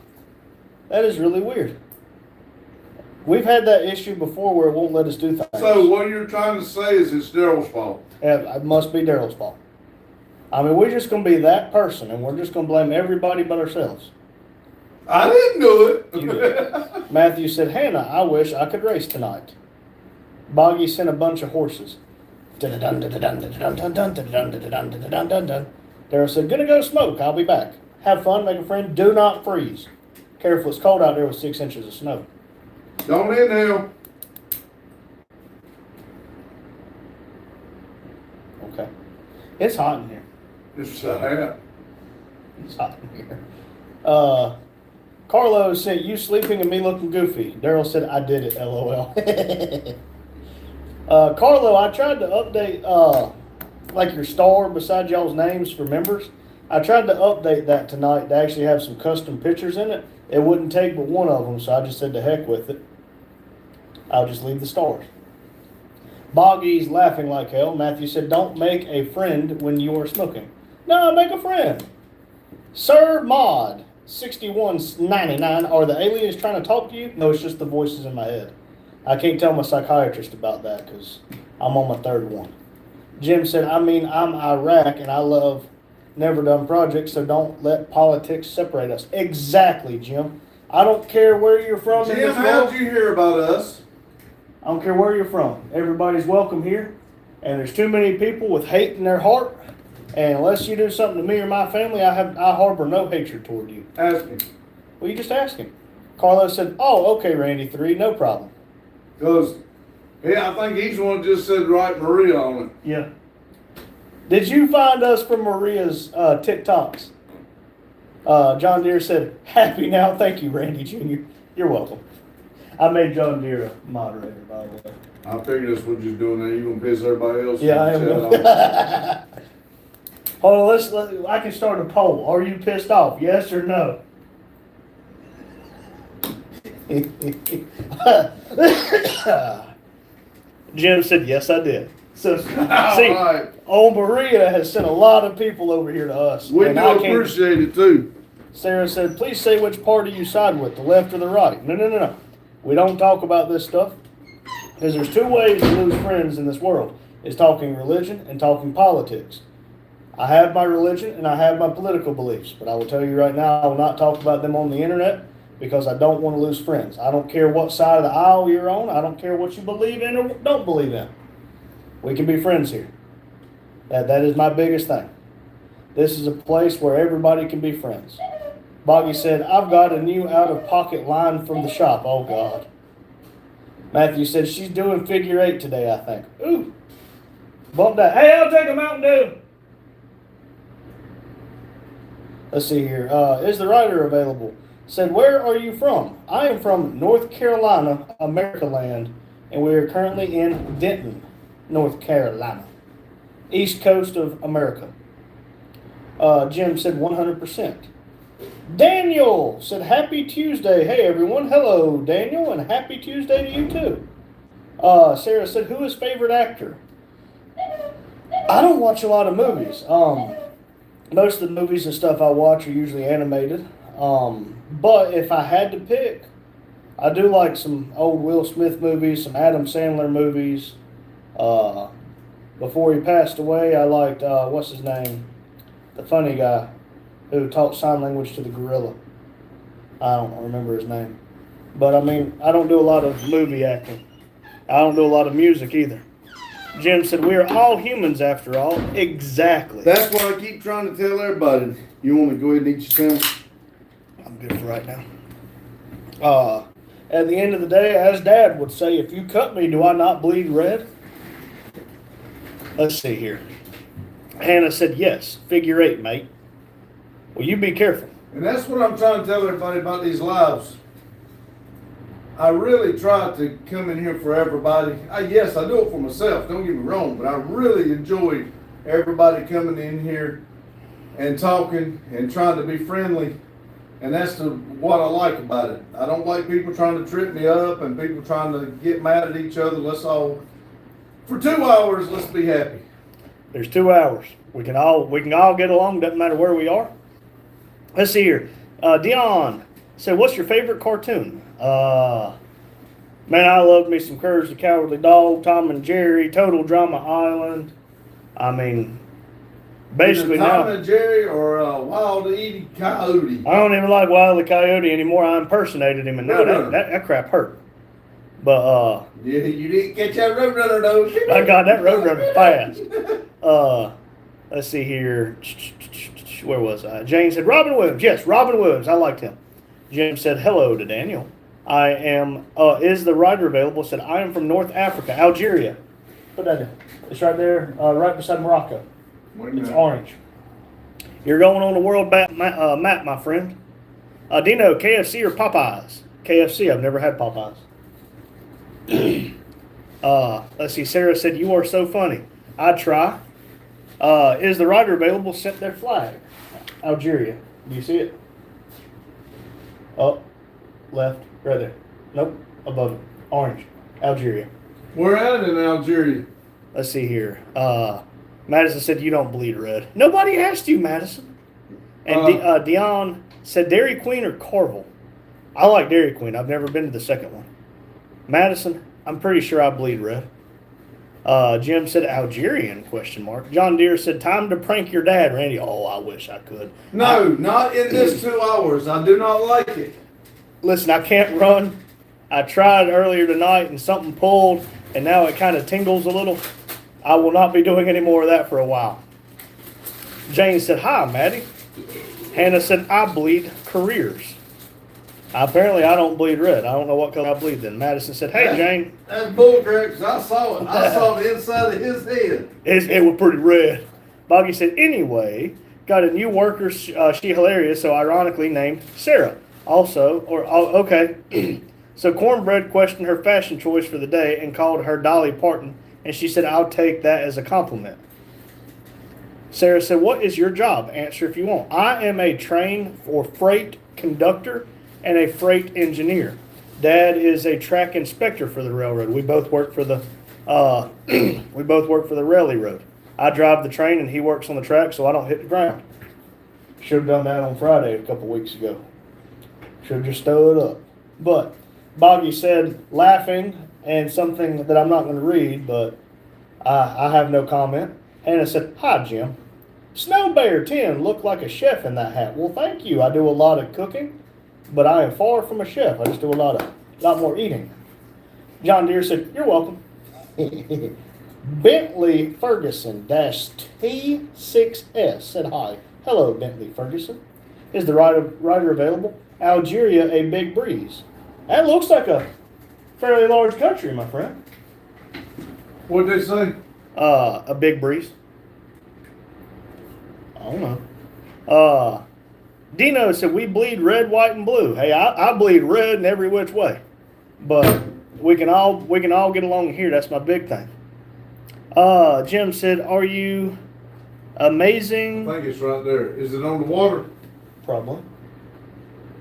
That is really weird. We've had that issue before where it won't let us do things. So what you're trying to say is it's Daryl's fault. It must be Daryl's fault. I mean, we're just going to be that person, and we're just going to blame everybody but ourselves. I didn't do it. You did. Matthew said, Hannah, I wish I could race tonight. Boggy sent a bunch of horses. Daryl said, gonna go smoke. I'll be back. Have fun, make a friend. Do not freeze. Careful, it's cold out there with 6 inches of snow. Don't inhale. Okay. It's hot in here. It's a hat. It's hot in here. Carlo said, you sleeping and me looking goofy. Daryl said, I did it, LOL. Carlo, I tried to update, like your star beside y'all's names for members. I tried to update that tonight to actually have some custom pictures in it. It wouldn't take but one of them, so I just said to heck with it. I'll just leave the stars. Boggy's laughing like hell. Matthew said, don't make a friend when you are smoking. No, make a friend. Sir Mod, 6199. Are the aliens trying to talk to you? No, it's just the voices in my head. I can't tell my psychiatrist about that because I'm on my third one. Jim said, I'm Iraq and I love Never Done Project, so don't let politics separate us. Exactly, Jim. I don't care where you're from in Jim, this how'd world. you hear about us? I don't care where you're from. Everybody's welcome here. And there's too many people with hate in their heart. And unless you do something to me or my family, I harbor no hatred toward you. Ask me. Well, you just ask him. Carlos said, oh, okay, Randy 3, no problem. Because, yeah, I think he's the one that just said right Maria on it. Yeah. Did you find us from Maria's TikToks? John Deere said, happy now. Thank you, Randy Jr. You're welcome. I made John Deere a moderator, by the way. I figured that's what you're doing there. You gonna piss everybody else? Yeah, I in the am. chat off. Hold on, I can start a poll. Are you pissed off? Yes or no? Jim said, yes, I did. So, see, Alright. old Maria has sent a lot of people over here to us. We and do I can't- appreciate it too. Sarah said, please say which party you side with, the left or the right. No. We don't talk about this stuff. Because there's two ways to lose friends in this world. It's talking religion and talking politics. I have my religion and I have my political beliefs. But I will tell you right now, I will not talk about them on the internet because I don't want to lose friends. I don't care what side of the aisle you're on. I don't care what you believe in or don't believe in. We can be friends here. That is my biggest thing. This is a place where everybody can be friends. Boggy said, I've got a new out-of-pocket line from the shop. Oh, God. Matthew said, she's doing figure 8 today, I think. Ooh. Bump that. Hey, I'll take a Mountain Dew. Let's see here. Is the writer available? Said, where are you from? I am from North Carolina, America land, and we are currently in Denton, North Carolina. East coast of America. Jim said 100%. Daniel said, happy Tuesday. Hey, everyone. Hello, Daniel, and happy Tuesday to you, too. Sarah said, who is favorite actor? I don't watch a lot of movies. Most of the movies and stuff I watch are usually animated. But if I had to pick, I do like some old Will Smith movies, some Adam Sandler movies. Before he passed away, I liked, what's his name? The funny guy who taught sign language to the gorilla. I don't remember his name. But I mean, I don't do a lot of movie acting. I don't do a lot of music either. Jim said, we are all humans after all. Exactly. That's what I keep trying to tell everybody. You want me to go ahead and eat your sandwich? I'm good for right now. At the end of the day, as Dad would say, if you cut me, do I not bleed red? Let's see here. Hannah said, yes, figure 8, mate. Well, you be careful. And that's what I'm trying to tell everybody about these lives. I really try to come in here for everybody. Yes, I do it for myself, don't get me wrong, but I really enjoy everybody coming in here and talking and trying to be friendly. And that's what I like about it. I don't like people trying to trip me up and people trying to get mad at each other. For 2 hours, let's be happy. There's 2 hours. We can all get along, doesn't matter where we are. Let's see here. Dion said, what's your favorite cartoon? Man, I love me some Courage the Cowardly Dog, Tom and Jerry, Total Drama Island. I mean, basically Either Tom now, and Jerry or Wild Edie Coyote. I don't even like Wile E. Coyote anymore. I impersonated him, and now Roadrunner. that crap hurt. But Yeah, you didn't catch that Roadrunner though. I got that Roadrunner fast. Let's see here. Where was I? Jane said, Robin Williams. Yes, Robin Williams. I liked him. Jim said, hello to Daniel. I am, is the writer available? Said, I am from North Africa, Algeria. Put that in. It's right there, right beside Morocco. It's orange. You're going on the world map, my friend. Dino, KFC or Popeyes? KFC, I've never had Popeyes. Let's see, Sarah said, you are so funny. I try. Is the writer available? Sent their flag. Algeria. Do you see it? Up, left, right there. Nope, above it. Orange. Algeria. We're at in Algeria. Let's see here. Madison said, you don't bleed red. Nobody asked you, Madison. And Dion said, Dairy Queen or Carvel? I like Dairy Queen. I've never been to the second one. Madison, I'm pretty sure I bleed red. Jim said Algerian, question mark. John Deere said, time to prank your dad, Randy. Oh, I wish I could. No, not in this 2 hours. I do not like it. Listen, I can't run. I tried earlier tonight and something pulled, and now it kind of tingles a little. I will not be doing any more of that for a while. Jane said, hi, Maddie. Hannah said, I bleed careers. Apparently, I don't bleed red. I don't know what color I bleed then. Madison said, hey, Jane. That's bullcrap, 'cause I saw it. I saw the inside of his head. It was pretty red. Boggy said, anyway, got a new worker, she hilarious, so ironically named Sarah. Also, okay. So Cornbread questioned her fashion choice for the day and called her Dolly Parton, and she said, I'll take that as a compliment. Sarah said, what is your job? Answer if you want. I am a train or freight conductor and a freight engineer. Dad is a track inspector for the railroad. We both work for the railroad. I drive the train and he works on the track so I don't hit the ground. Should have done that on Friday a couple weeks ago. Should have just stirred it up. But Boggy said, laughing, and something that I'm not going to read, but I have no comment. Hannah said, hi, Jim. Snow Bear 10 looked like a chef in that hat. Well, thank you. I do a lot of cooking, but I am far from a chef. I just do a lot more eating. John Deere said, you're welcome. Bentley Ferguson T6S said hi. Hello, Bentley Ferguson. Is the rider available? Algeria, a big breeze. That looks like a fairly large country, my friend. What'd they say? A big breeze. I don't know. Dino said, we bleed red, white, and blue. Hey, I bleed red in every which way. But we can all get along here. That's my big thing. Jim said, are you amazing? I think it's right there. Is it on the water? Probably.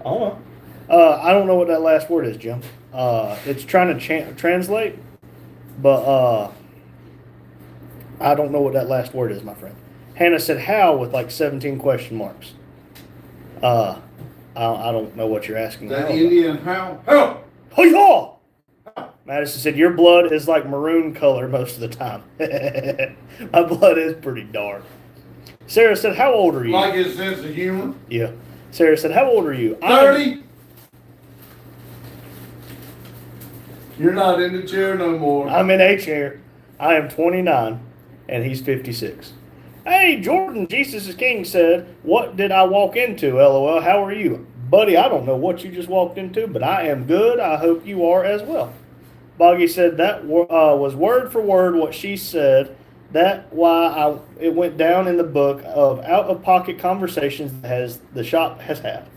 I don't know. I don't know what that last word is, Jim. It's trying to translate, but I don't know what that last word is, my friend. Hannah said, how, with like 17 question marks. I don't know what you're asking. That Indian how? Help! Hi-yaw! Madison said, your blood is like maroon color most of the time. My blood is pretty dark. Sarah said, how old are you? Like his sense of humor? Yeah. Sarah said, how old are you? 30. You're not in the chair no more. I'm in a chair. I am 29, and he's 56. Hey, Jordan, Jesus is King said, what did I walk into? LOL, how are you? Buddy, I don't know what you just walked into, but I am good. I hope you are as well. Boggy said that was word for word what she said. That why it went down in the book of out-of-pocket conversations that the shop has had.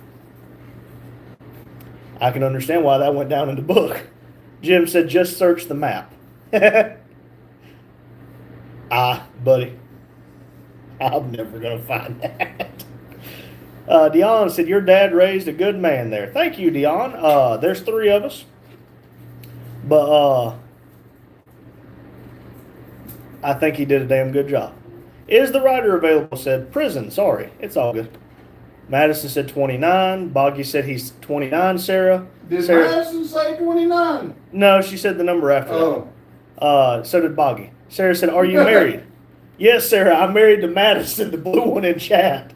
I can understand why that went down in the book. Jim said, just search the map. Buddy, I'm never going to find that. Dion said, your dad raised a good man there. Thank you, Dion. There's 3 of us. But I think he did a damn good job. Is the writer available? Said prison. Sorry, it's all good. Madison said 29. Boggy said he's 29. Sarah. Did Madison say 29? No, she said the number after that. So did Boggy. Sarah said, are you married? Yes, Sarah, I'm married to Madison, the blue one in chat.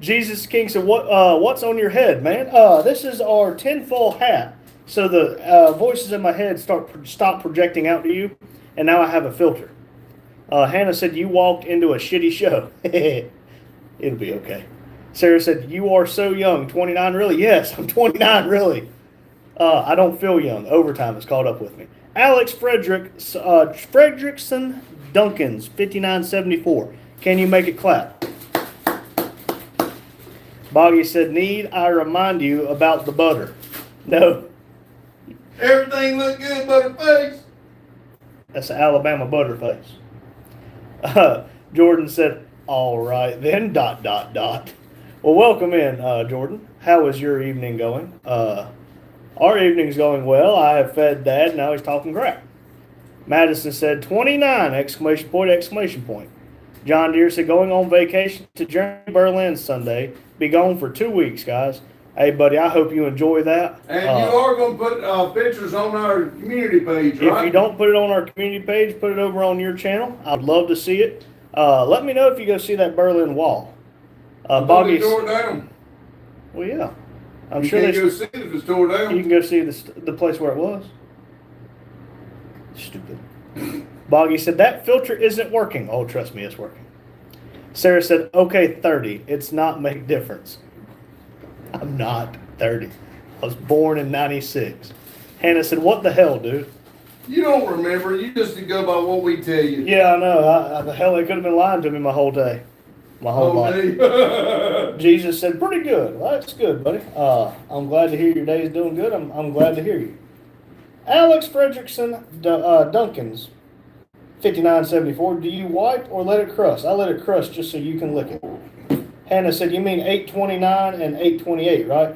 Jesus King said, what's on your head, man? This is our tinfoil hat. So the voices in my head stop projecting out to you, and now I have a filter. Hannah said, you walked into a shitty show. It'll be okay. Sarah said, you are so young. 29, really? Yes, I'm 29, really. I don't feel young. Overtime has caught up with me. Alex Fredrickson Duncans, 5974. Can you make it clap? Boggy said, need I remind you about the butter? No. Everything looked good but her face. That's the Alabama butterface. Jordan said, all right then, ... Well, welcome in, Jordan. How is your evening going? Our evening's going well. I have fed Dad. Now he's talking crap. Madison said, 29, exclamation point. John Deere said, going on vacation to Germany, Berlin Sunday. Be gone for 2 weeks, guys. Hey, buddy, I hope you enjoy that. And you are going to put pictures on our community page, right? If you don't put it on our community page, put it over on your channel. I'd love to see it. Let me know if you go see that Berlin Wall. Boggy tore it down. Well, yeah. I'm you sure can't go see it if it's tore down. You can go see the place where it was. Stupid. Boggy said, that filter isn't working. Oh, trust me, it's working. Sarah said, okay, 30. It's not make difference. I'm not 30. I was born in 96. Hannah said, what the hell, dude? You don't remember. You just go by what we tell you. Yeah, I know. The hell, they could have been lying to me my whole day. my whole life. me. Jesus said, pretty good. Well, that's good, buddy. I'm glad to hear your day's doing good. I'm glad to hear you. Alex Fredrickson Duncans, 5974. Do you wipe or let it crust? I let it crust just so you can lick it. Hannah said, you mean 829 and 828, right?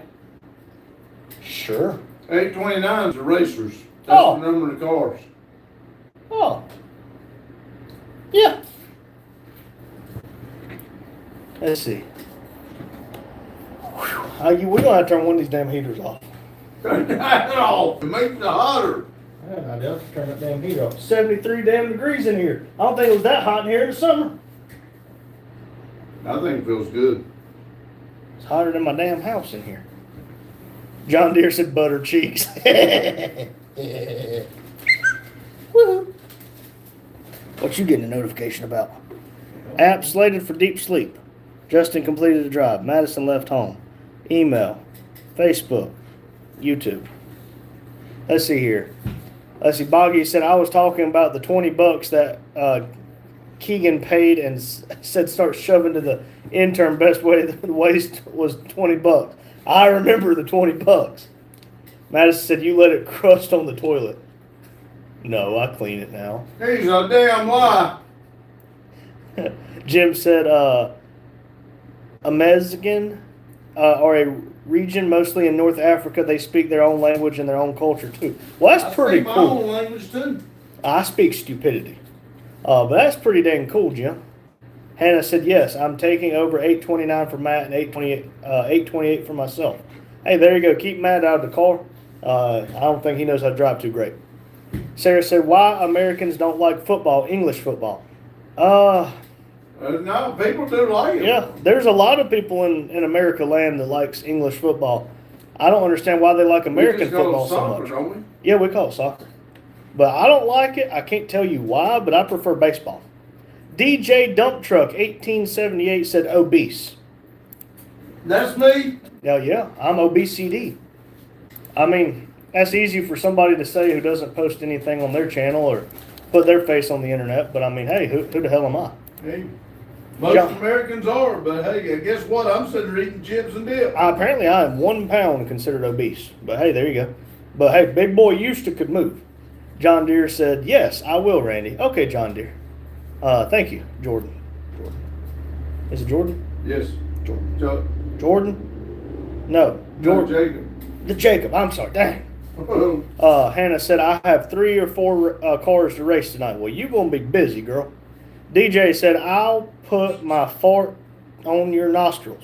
Sure. 829 is the racers. That's Oh. the number of the cars. Oh. Yeah. Let's see. We're going to have to turn one of these damn heaters off. Turn that off. It makes it hotter. Yeah, I do. Turn that damn heater off. 73 damn degrees in here. I don't think it was that hot in here in the summer. I think it feels good. It's hotter than my damn house in here. John Deere said butter cheeks. Woohoo. What you getting a notification about? App slated for deep sleep. Justin completed a drive. Madison left home. Email. Facebook. YouTube. Let's see here. Let's see. Boggy said, I was talking about the $20 that Keegan paid and said start shoving to the intern. Best way to waste was $20. I remember the $20. Madison said, you let it crust on the toilet. No, I clean it now. He's a damn lie. Jim said, a Mexican or a region mostly in North Africa. They speak their own language and their own culture too. Well, that's pretty I speak cool. my own language too. I speak stupidity. But that's pretty dang cool, Jim. Hannah said, yes, I'm taking over 829 for Matt and 828 for myself. Hey, there you go. Keep Matt out of the car. I don't think he knows how to drive too great. Sarah said, why Americans don't like football, English football? No, people do like it. Yeah, there's a lot of people in America land that likes English football. I don't understand why they like American We just call football it so soccer, much. don't we? Yeah, we call it soccer. But I don't like it. I can't tell you why, but I prefer baseball. DJ Dump Truck 1878 said obese. That's me. Now, yeah, I'm obesity. I mean, that's easy for somebody to say who doesn't post anything on their channel or put their face on the internet. But I mean, hey, who the hell am I? Hey, most John- Americans are, but hey, guess what? I'm sitting there eating chips and dip. Apparently, I am 1 pound considered obese. But hey, there you go. But hey, big boy used to could move. John Deere said, yes, I will, Randy. Okay, John Deere. Thank you, Jordan. Is it Jordan? Yes. Jordan. Jordan. No, Jordan. Jacob. The Jacob. I'm sorry. Dang. Hannah said, I have 3 or 4 cars to race tonight. Well, you going to be busy, girl. DJ said, I'll put my fart on your nostrils.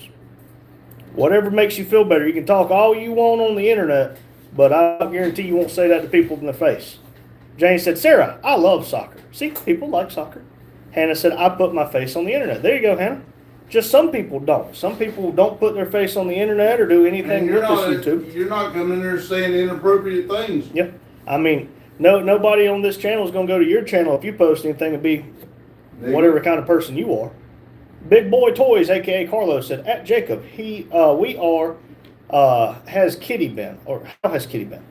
Whatever makes you feel better. You can talk all you want on the internet, but I guarantee you won't say that to people in the face. Jane said, Sarah, I love soccer. See, people like soccer. Hannah said, I put my face on the internet. There you go, Hannah. Just some people don't. Some people don't put their face on the internet or do anything And you're with not, this YouTube. you're not coming in there saying inappropriate things. Yeah. I mean, nobody on this channel is going to go to your channel if you post anything and be whatever kind of person you are. Big Boy Toys, aka Carlos, said, at Jacob, has Kitty been? Or how has Kitty been?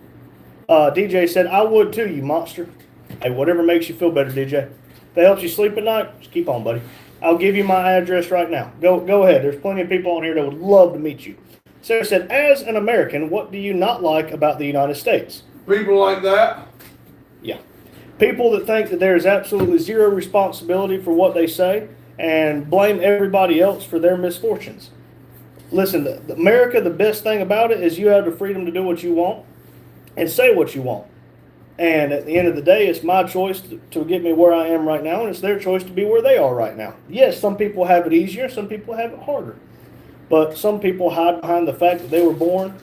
DJ said, I would too, you monster. Hey, whatever makes you feel better, DJ. If that helps you sleep at night, just keep on, buddy. I'll give you my address right now. Go ahead. There's plenty of people on here that would love to meet you. Sarah said, as an American, what do you not like about the United States? People like that. Yeah. People that think that there is absolutely zero responsibility for what they say and blame everybody else for their misfortunes. Listen, America, the best thing about it is you have the freedom to do what you want and say what you want. And at the end of the day, it's my choice to get me where I am right now, and it's their choice to be where they are right now. Yes, some people have it easier, some people have it harder. But some people hide behind the fact that they were born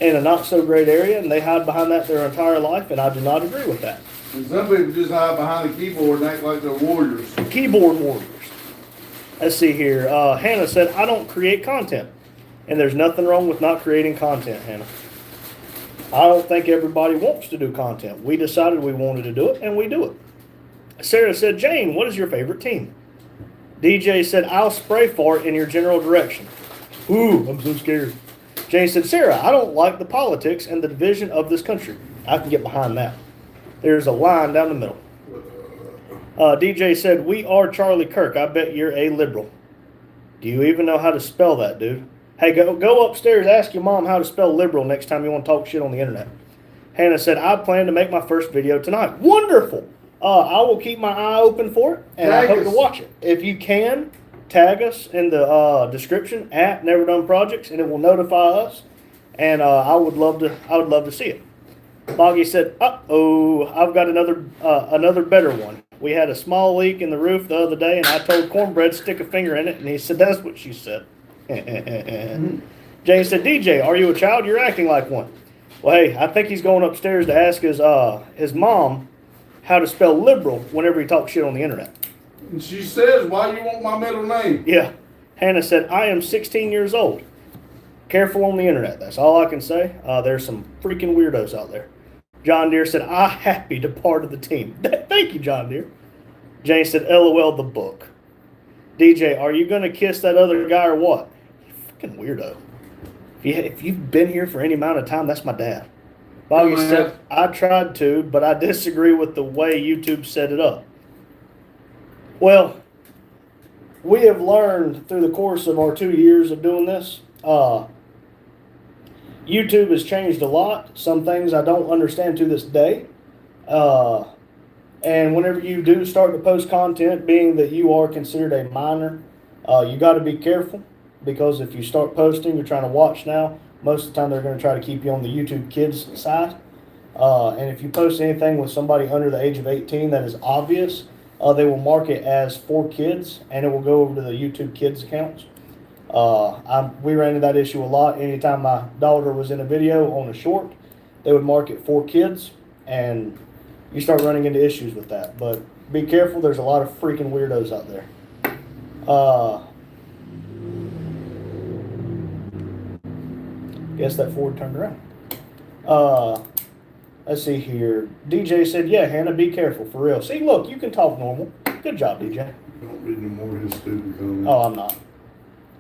in a not so great area, and they hide behind that their entire life, and I do not agree with that. And some people just hide behind the keyboard and act like they're warriors. Keyboard warriors. Let's see here. Hannah said, I don't create content. And there's nothing wrong with not creating content, Hannah. I don't think everybody wants to do content. We decided we wanted to do it, and we do it. Sarah said, Jane, what is your favorite team? DJ said, I'll spray fart in your general direction. Ooh, I'm so scared. Jane said, Sarah, I don't like the politics and the division of this country. I can get behind that. There's a line down the middle. DJ said, we are Charlie Kirk. I bet you're a liberal. Do you even know how to spell that, dude? Hey, go upstairs, ask your mom how to spell liberal next time you want to talk shit on the internet. Hannah said, I plan to make my first video tonight. Wonderful. I will keep my eye open for it, and I Tag hope to us. watch it. If you can, tag us in the description at Never Done Projects, and it will notify us. And I would love to see it. Boggy said, "Uh-oh, I've got another better one. We had a small leak in the roof the other day, and I told Cornbread to stick a finger in it, and he said, that's what she said." Jane said, DJ, are you a child? You're acting like one. Well, hey, I think he's going upstairs to ask his mom how to spell liberal whenever he talks shit on the internet. And she says, why you want my middle name? Yeah. Hannah said, I am 16 years old. Careful on the internet. That's all I can say. There's some freaking weirdos out there. John Deere said, I happy to part of the team. Thank you, John Deere. Jane said, LOL the book. DJ, are you going to kiss that other guy or what? You freaking weirdo. If you've been here for any amount of time, that's my dad. Bobby said, I tried to, but I disagree with the way YouTube set it up. Well, we have learned through the course of our 2 years of doing this, YouTube has changed a lot. Some things I don't understand to this day. And whenever you do start to post content, being that you are considered a minor, you got to be careful, because if you start posting, you're trying to watch now, most of the time they're going to try to keep you on the YouTube Kids side. And if you post anything with somebody under the age of 18 that is obvious, they will mark it as for kids, and it will go over to the YouTube Kids accounts. We ran into that issue a lot. Anytime my daughter was in a video on a short, they would mark it for kids, and you start running into issues with that. But be careful, there's a lot of freaking weirdos out there. Guess that Ford turned around. Let's see here. DJ said, yeah, Hannah, be careful, for real. See, look, you can talk normal. Good job, DJ. Don't read no more of his stupid comments. Oh, I'm not.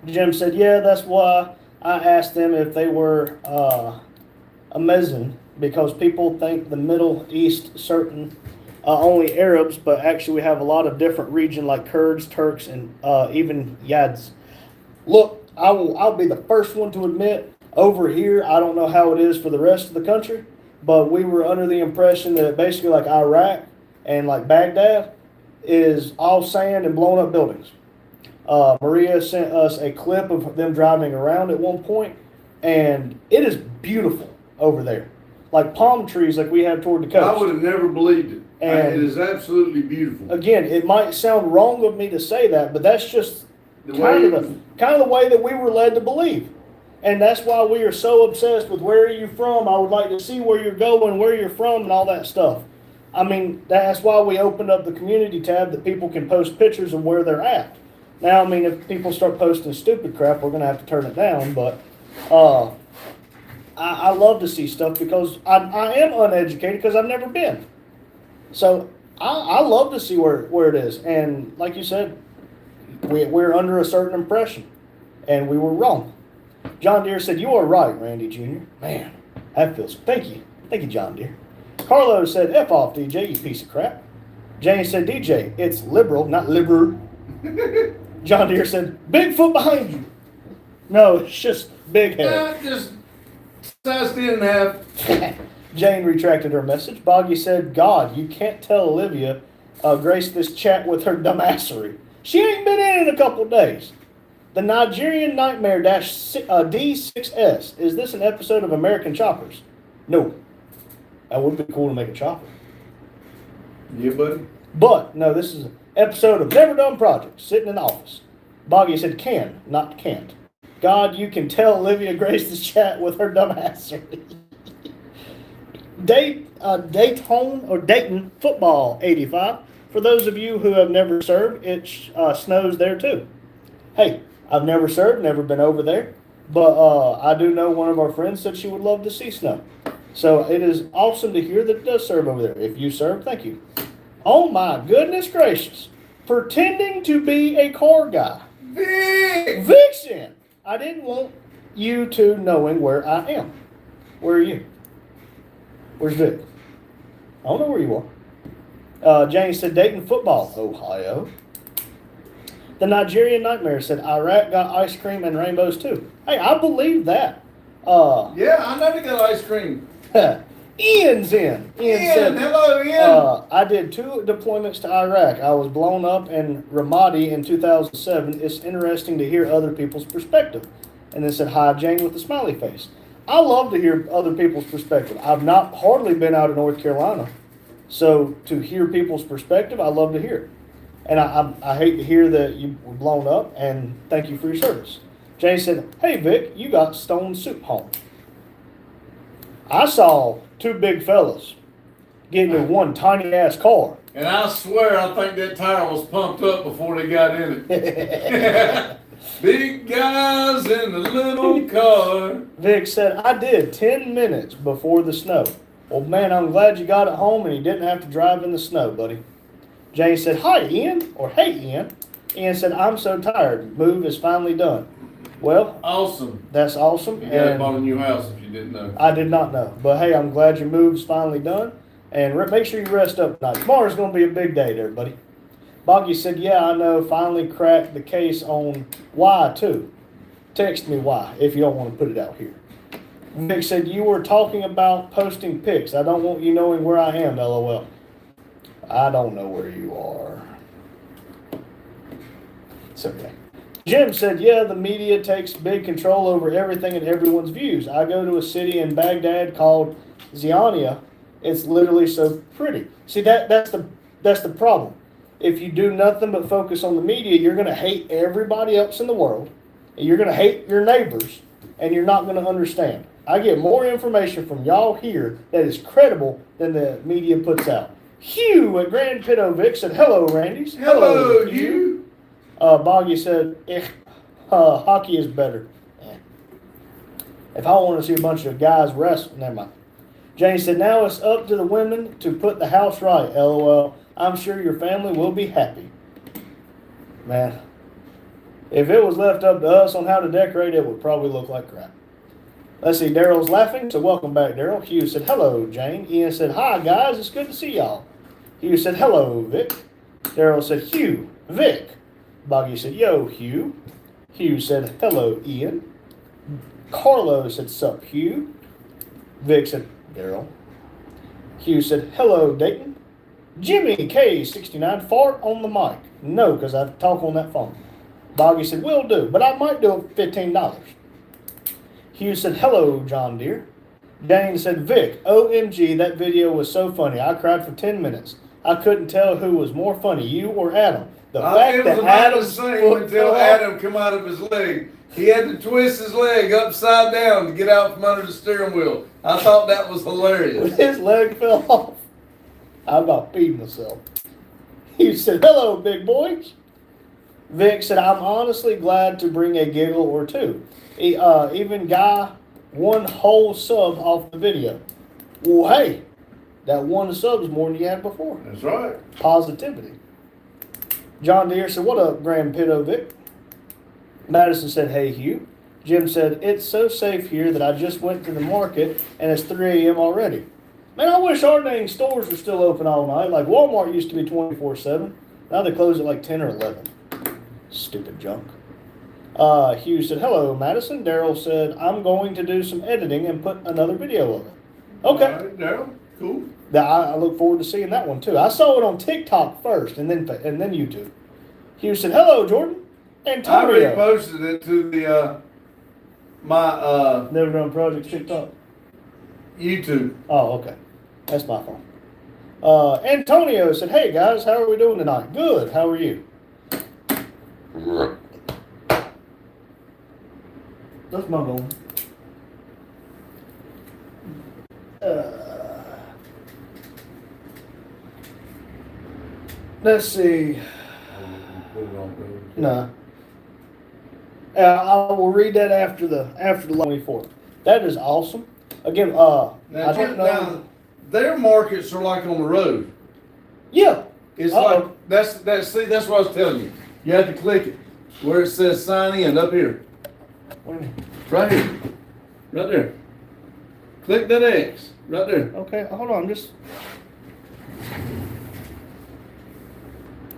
Jim said, yeah, that's why I asked them if they were a Mezzan, because people think the Middle East certain only Arabs, but actually we have a lot of different region like Kurds, Turks, and even Yads. Look, I'll be the first one to admit, over here, I don't know how it is for the rest of the country, but we were under the impression that basically like Iraq and like Baghdad is all sand and blown up buildings. Maria sent us a clip of them driving around at one point, and it is beautiful over there. Like palm trees like we have toward the coast. I would have never believed it. And it is absolutely beautiful. Again, it might sound wrong of me to say that, but that's just kind of the way that we were led to believe. And that's why we are so obsessed with where are you from. I would like to see where you're going, where you're from, and all that stuff. I mean, that's why we opened up the community tab that people can post pictures of where they're at. Now, I mean, if people start posting stupid crap, we're going to have to turn it down. But I love to see stuff because I am uneducated because I've never been. So I love to see where it is. And like you said, we're under a certain impression, and we were wrong. John Deere said, you are right, Randy Jr. Man, that feels... Thank you, John Deere. Carlo said, F off, DJ, you piece of crap. Jane said, DJ, it's liberal, not liberal. John Deere said, Bigfoot behind you. No, it's just big head. Just size 10.5. Jane retracted her message. Boggy said, God, you can't tell Olivia graced this chat with her dumbassery. She ain't been in a couple days. The Nigerian Nightmare D6S. Is this an episode of American Choppers? No. That would be cool to make a chopper. Yeah, buddy. But, no, this is an episode of Never Done Projects, sitting in the office. Boggy said can, not can't. God, you can tell Olivia graced this chat with her dumbassery. Dayton Football 85. For those of you who have never served, it snows there too. Hey, I've never served, never been over there, but I do know one of our friends said she would love to see snow. So it is awesome to hear that it does serve over there. If you serve, thank you. Oh my goodness gracious. Pretending to be a car guy. Vixen! I didn't want you to knowing where I am. Where are you? Where's Vic? I don't know where you are. Jane said Dayton Football, Ohio. The Nigerian Nightmare said Iraq got ice cream and rainbows too. Hey, I believe that. Yeah, I know they got ice cream. Ian's in. Ian said, hello, Ian. I did 2 deployments to Iraq. I was blown up in Ramadi in 2007. It's interesting to hear other people's perspective. And then said, hi, Jane, with a smiley face. I love to hear other people's perspective. I've not hardly been out of North Carolina. So to hear people's perspective, I love to hear it. And I hate to hear that you were blown up, and thank you for your service. Jane said, hey, Vic, you got Stone Soup home. I saw 2 big fellas getting in one tiny ass car. And I swear, I think that tire was pumped up before they got in it. Big guys in the little car. Vic said, I did 10 minutes before the snow. Well, man, I'm glad you got it home and you didn't have to drive in the snow, buddy. Jane said, hi, Ian, or hey, Ian. Ian said, I'm so tired. Move is finally done. Well, Awesome. that's awesome. You got bought a new house if you didn't know. I did not know. But hey, I'm glad your move's finally done. And make sure you rest up tonight. Tomorrow's going to be a big day there, buddy. Boggy said, yeah, I know. Finally cracked the case on why, too. Text me why, if you don't want to put it out here. Vic said, you were talking about posting pics. I don't want you knowing where I am, LOL. I don't know where you are. It's okay. Jim said, yeah, the media takes big control over everything and everyone's views. I go to a city in Baghdad called Ziania. It's literally so pretty. See, that's the problem. If you do nothing but focus on the media, you're going to hate everybody else in the world. And you're going to hate your neighbors, and you're not going to understand. I get more information from y'all here that is credible than the media puts out. Hugh at Grand Pitovic said, hello, Randy's. Hello, you. Boggy said, hockey is better. If I want to see a bunch of guys wrestle, never mind. Jane said, now it's up to the women to put the house right, LOL. I'm sure your family will be happy. Man, if it was left up to us on how to decorate, it would probably look like crap. Let's see, Daryl's laughing, so welcome back, Daryl. Hugh said, hello, Jane. Ian said, hi, guys, it's good to see y'all. Hugh said, hello, Vic. Daryl said, Hugh, Vic. Boggy said, yo, Hugh. Hugh said, hello, Ian. Carlo said, sup, Hugh. Vic said, Daryl. Hugh said, hello, Dayton. Jimmy K69, fart on the mic. No, because I talk on that phone. Boggy said, will do, but I might do it $15. Hugh said, hello, John Deere. Jane said, Vic, OMG, that video was so funny. I cried for 10 minutes. I couldn't tell who was more funny, you or Adam. The fact that Adam's foot until fell off- Adam come out of his leg. He had to twist his leg upside down to get out from under the steering wheel. I thought that was when hilarious. his leg fell off. I'm about peeing myself. He said, hello, big boys. Vic said, I'm honestly glad to bring a giggle or two. Even Guy, 1 whole sub off the video. Well, hey, that 1 sub is more than you had before. That's right. Positivity. John Deere said, what up, Grand Pito Vic? Madison said, hey, Hugh. Jim said, it's so safe here that I just went to the market and it's 3 a.m. already. Man, I wish our dang stores were still open all night. Like Walmart used to be 24/7. Now they close at like 10 or 11. Stupid junk. Hugh said, hello, Madison. Daryl said, I'm going to do some editing and put another video of it. Okay. All right, Daryl. Cool. I look forward to seeing that one too. I saw it on TikTok first and then YouTube. Hugh said, hello, Jordan. I Antonio. reposted it to the my Never Done Project TikTok. YouTube. Oh, okay. That's my fault. Antonio said, hey guys, how are we doing tonight? Good. How are you? That's my goal. Let's see. No. I will read that after the 24th. That is awesome. Again, I don't know. Now, their markets are like on the road. Yeah. It's Uh-oh. like that's what I was telling you. You have to click it where it says sign in up here. What do you mean? Right here. Right there. Click that X. Right there. Okay, hold on. Just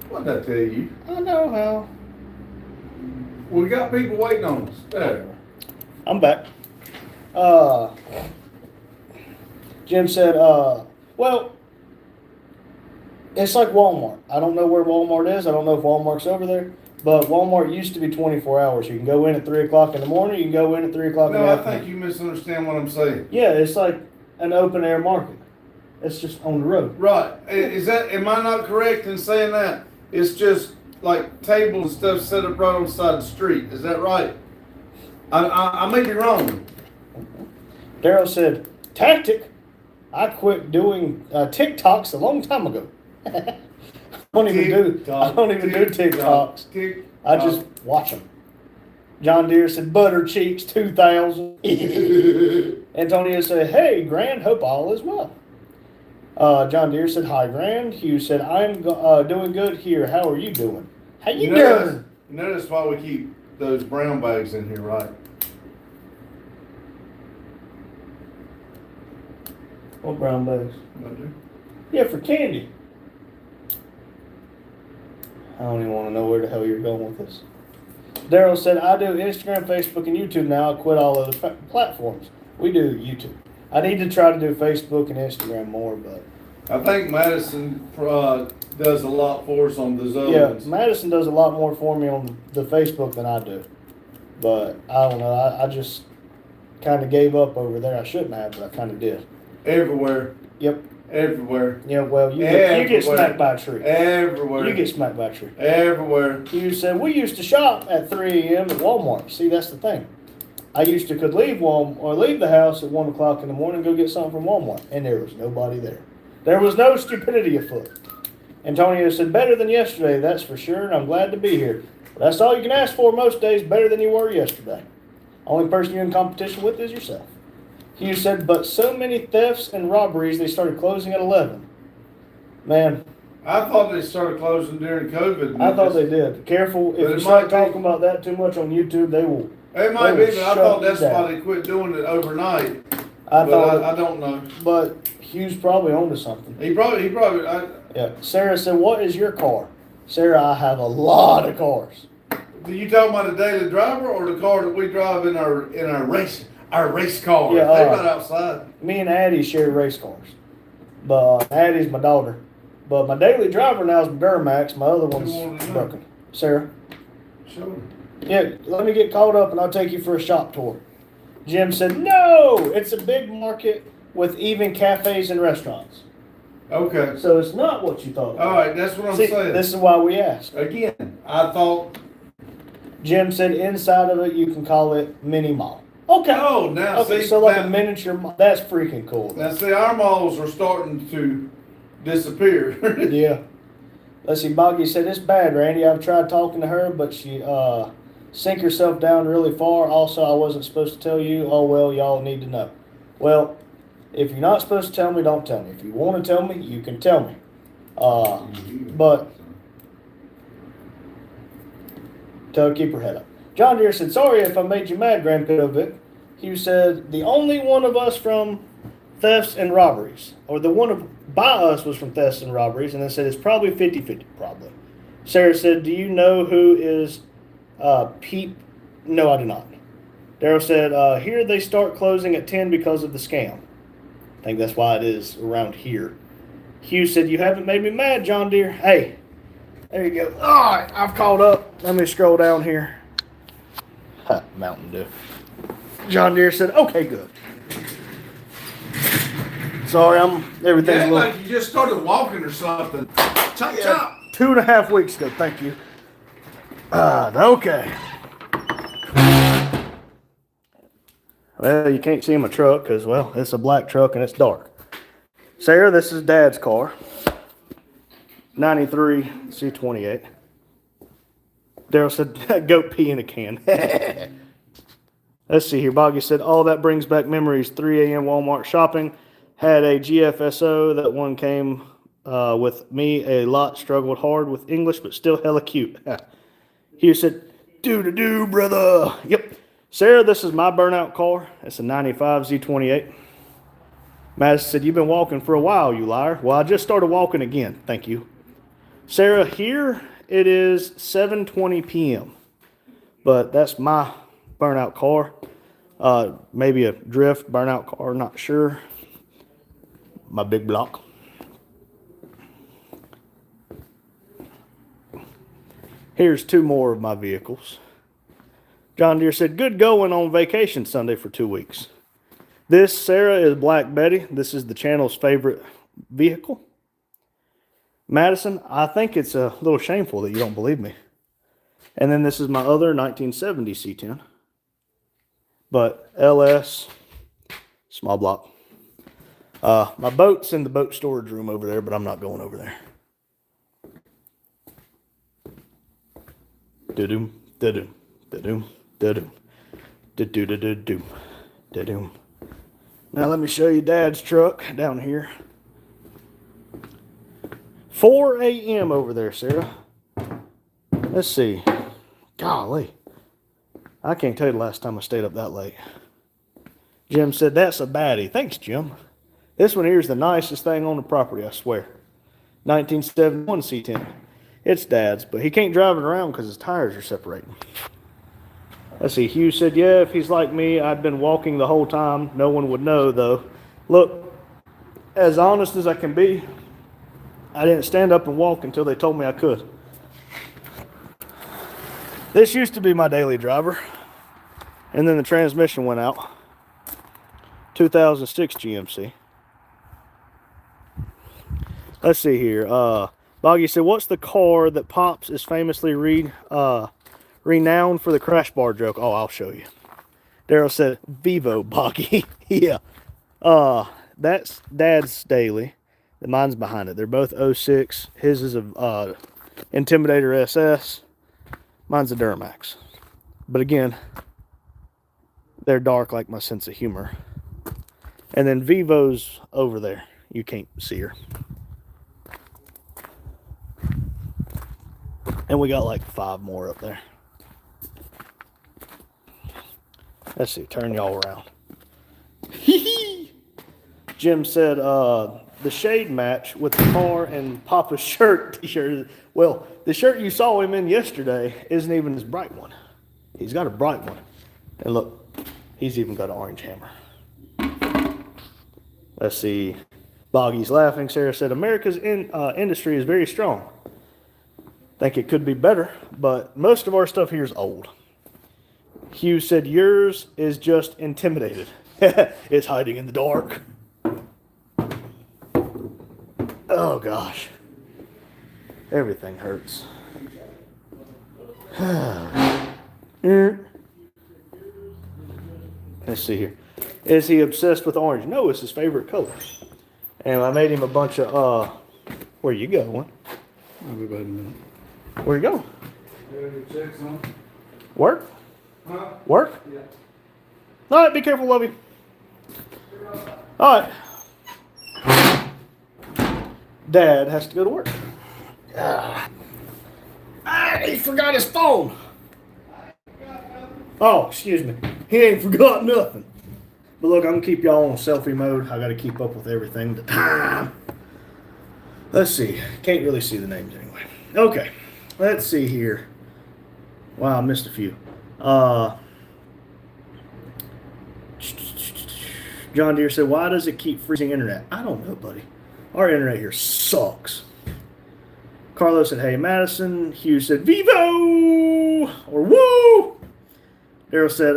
What did I tell you? I know how. We got people waiting on us. There. I'm back. Jim said, well, it's like Walmart. I don't know where Walmart is. I don't know if Walmart's over there. But Walmart used to be 24 hours. You can go in at 3 o'clock in the morning. You can go in at 3 o'clock in the No, I afternoon. think you misunderstand what I'm saying. Yeah, it's like an open air market. It's just on the road. Right. Am I not correct in saying that? It's just like tables and stuff set up right on the side of the street. Is that right? I may be wrong. Daryl said, tactic. I quit doing TikToks a long time ago. I don't even do TikToks. I just watch them. John Deere said, butter cheeks 2000. Antonio said, hey, Grand, hope all is well. John Deere said, hi, Grand. Hugh said, I'm doing good here. How are you doing? How you doing? You notice why we keep those brown bags in here, right? What brown bags? I do. Yeah, for candy. I don't even want to know where the hell you're going with this. Daryl said, I do Instagram, Facebook, and YouTube now. I quit all other platforms. We do YouTube. I need to try to do Facebook and Instagram more, but... I think Madison does a lot for us on those other ones. Yeah, Madison does a lot more for me on the Facebook than I do. But, I don't know, I just kind of gave up over there. I shouldn't have, but I kind of did. Everywhere. Yep. Everywhere. Yeah, well, you get smacked by a tree. Everywhere. You get smacked by a tree. Everywhere. You said, we used to shop at 3 a.m. at Walmart. See, that's the thing. I used to could leave the house at 1 o'clock in the morning and go get something from Walmart, and there was nobody there. There was no stupidity afoot. Antonio said, better than yesterday, that's for sure, and I'm glad to be here. That's all you can ask for most days, better than you were yesterday. Only person you're in competition with is yourself. Hugh said, but so many thefts and robberies, they started closing at 11. Man. I thought they started closing during COVID. I thought they did. Careful, if you start talking about that too much on YouTube, they will. It might be, but I thought that's why they quit doing it overnight. I don't know. But Hugh's probably onto something. He probably. Yeah. Sarah said, what is your car? Sarah, I have a lot of cars. Do you talking about a daily driver or the car that we drive in our race car? Yeah, they're not outside. Me and Addie share race cars. But Addie's my daughter. But my daily driver now is Duramax. My other one's broken. Sarah? Sure. Yeah, let me get caught up and I'll take you for a shop tour. Jim said, no, it's a big market with even cafes and restaurants. Okay. So it's not what you thought. All right, that's what I'm saying. This is why we ask. Again, I thought. Jim said inside of it, you can call it mini mall. Okay. Oh, now okay, see. So like a miniature mall. That's freaking cool. Now see, our malls are starting to disappear. Yeah. Let's see, Boggy said, it's bad, Randy. I've tried talking to her, but she sank herself down really far. Also, I wasn't supposed to tell you. Oh, well, y'all need to know. Well, if you're not supposed to tell me, don't tell me. If you want to tell me, you can tell me. But tell her, keep her head up. John Deere said, sorry if I made you mad, Grandpa Vic. He said, the only one of us from thefts and robberies, or the one by us was from thefts and robberies, and then said it's probably 50-50, probably. Sarah said, do you know who is Pete? No, I do not. Daryl said, here they start closing at 10 because of the scam. I think that's why it is around here. Hugh said, you haven't made me mad, John Deere. Hey, there you go. All right, I've caught up. Let me scroll down here. Mountain Dew. John Deere said, okay, good. Sorry, everything's a little... like you just started walking or something. Chop, chop. 2.5 weeks ago, thank you. Okay. Well, you can't see my truck because, well, it's a black truck and it's dark. Sarah, this is Dad's car. 93 C28. Daryl said, goat pee in a can. Let's see here. Boggy said, all that brings back memories. 3 a.m. Walmart shopping. Had a GFSO. That one came with me a lot. Struggled hard with English, but still hella cute. Hugh said, do, brother. Yep. Sarah, this is my burnout car. It's a 95 Z28. Madison said, you've been walking for a while, you liar. Well, I just started walking again. Thank you. Sarah, here it is 7:20 p.m. But that's my burnout car. Maybe a drift burnout car, not sure. My big block. Here's two more of my vehicles. John Deere said, good going on vacation Sunday for 2 weeks. This, Sarah, is Black Betty. This is the channel's favorite vehicle. Madison, I think it's a little shameful that you don't believe me. And then this is my other 1970 C10. But LS, small block. My boat's in the boat storage room over there, but I'm not going over there. Da-doom, da-doom, da-doom, da-doom, da-doo-da-da-doom, da-doom. Now let me show you Dad's truck down here. 4 a.m. over there, Sarah. Let's see. Golly. I can't tell you the last time I stayed up that late. Jim said, that's a baddie. Thanks, Jim. This one here is the nicest thing on the property, I swear. 1971 C10. It's Dad's, but he can't drive it around because his tires are separating. Let's see. Hugh said, yeah, if he's like me, I'd been walking the whole time. No one would know, though. Look, as honest as I can be, I didn't stand up and walk until they told me I could. This used to be my daily driver, and then the transmission went out. 2006 GMC. Let's see here. Boggy said, what's the car that Pops is famously renowned for the crash bar joke? Oh, I'll show you. Daryl said, Vivo, Boggy. Yeah. That's Dad's daily. Mine's behind it. They're both 06. His is a Intimidator SS. Mine's a Duramax. But again, they're dark like my sense of humor. And then Vivo's over there. You can't see her. And we got like 5 more up there. Let's see, turn y'all around. Jim said, the shade match with the car and Papa's shirt t-shirt. Well, the shirt you saw him in yesterday isn't even his bright one. He's got a bright one. And look, he's even got an orange hammer. Let's see. Boggy's laughing. Sarah said, America's industry is very strong. Think it could be better, but most of our stuff here is old. Hugh said, yours is just intimidated. It's hiding in the dark. Oh, gosh. Everything hurts. Let's see here. Is he obsessed with orange? No, it's his favorite color. And I made him a bunch of, where you going? I'll be back in a minute. Where you going? Work? Huh? Work? Yeah. All right, be careful, love you. All right. Dad has to go to work. He forgot his phone. Oh, excuse me. He ain't forgot nothing. But look, I'm going to keep y'all on selfie mode. I got to keep up with everything at the time. Let's see. Can't really see the names anyway. Okay. Let's see here. Wow, I missed a few. John Deere said, why does it keep freezing internet? I don't know, buddy. Our internet here sucks. Carlos said, hey, Madison. Hugh said, Vivo! Or woo! Daryl said,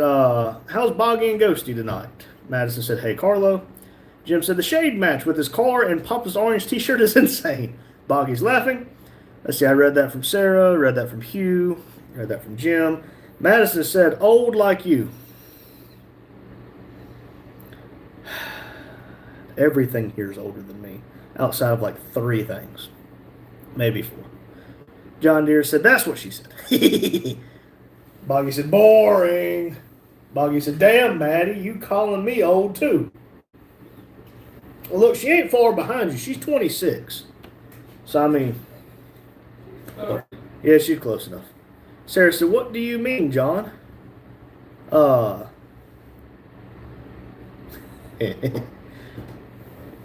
how's Boggy and Ghosty tonight? Madison said, hey, Carlo. Jim said, the shade match with his car and Papa's orange t-shirt is insane. Boggy's laughing. Let's see, I read that from Sarah, read that from Hugh, read that from Jim. Madison said, old like you. Everything here is older than me, outside of like 3 things. Maybe 4. John Deere said, that's what she said. Boggy said, boring. Boggy said, damn, Maddie, you calling me old too. Well, look, she ain't far behind you. She's 26. So, I mean, yeah, she's close enough. Sarah said, what do you mean, John?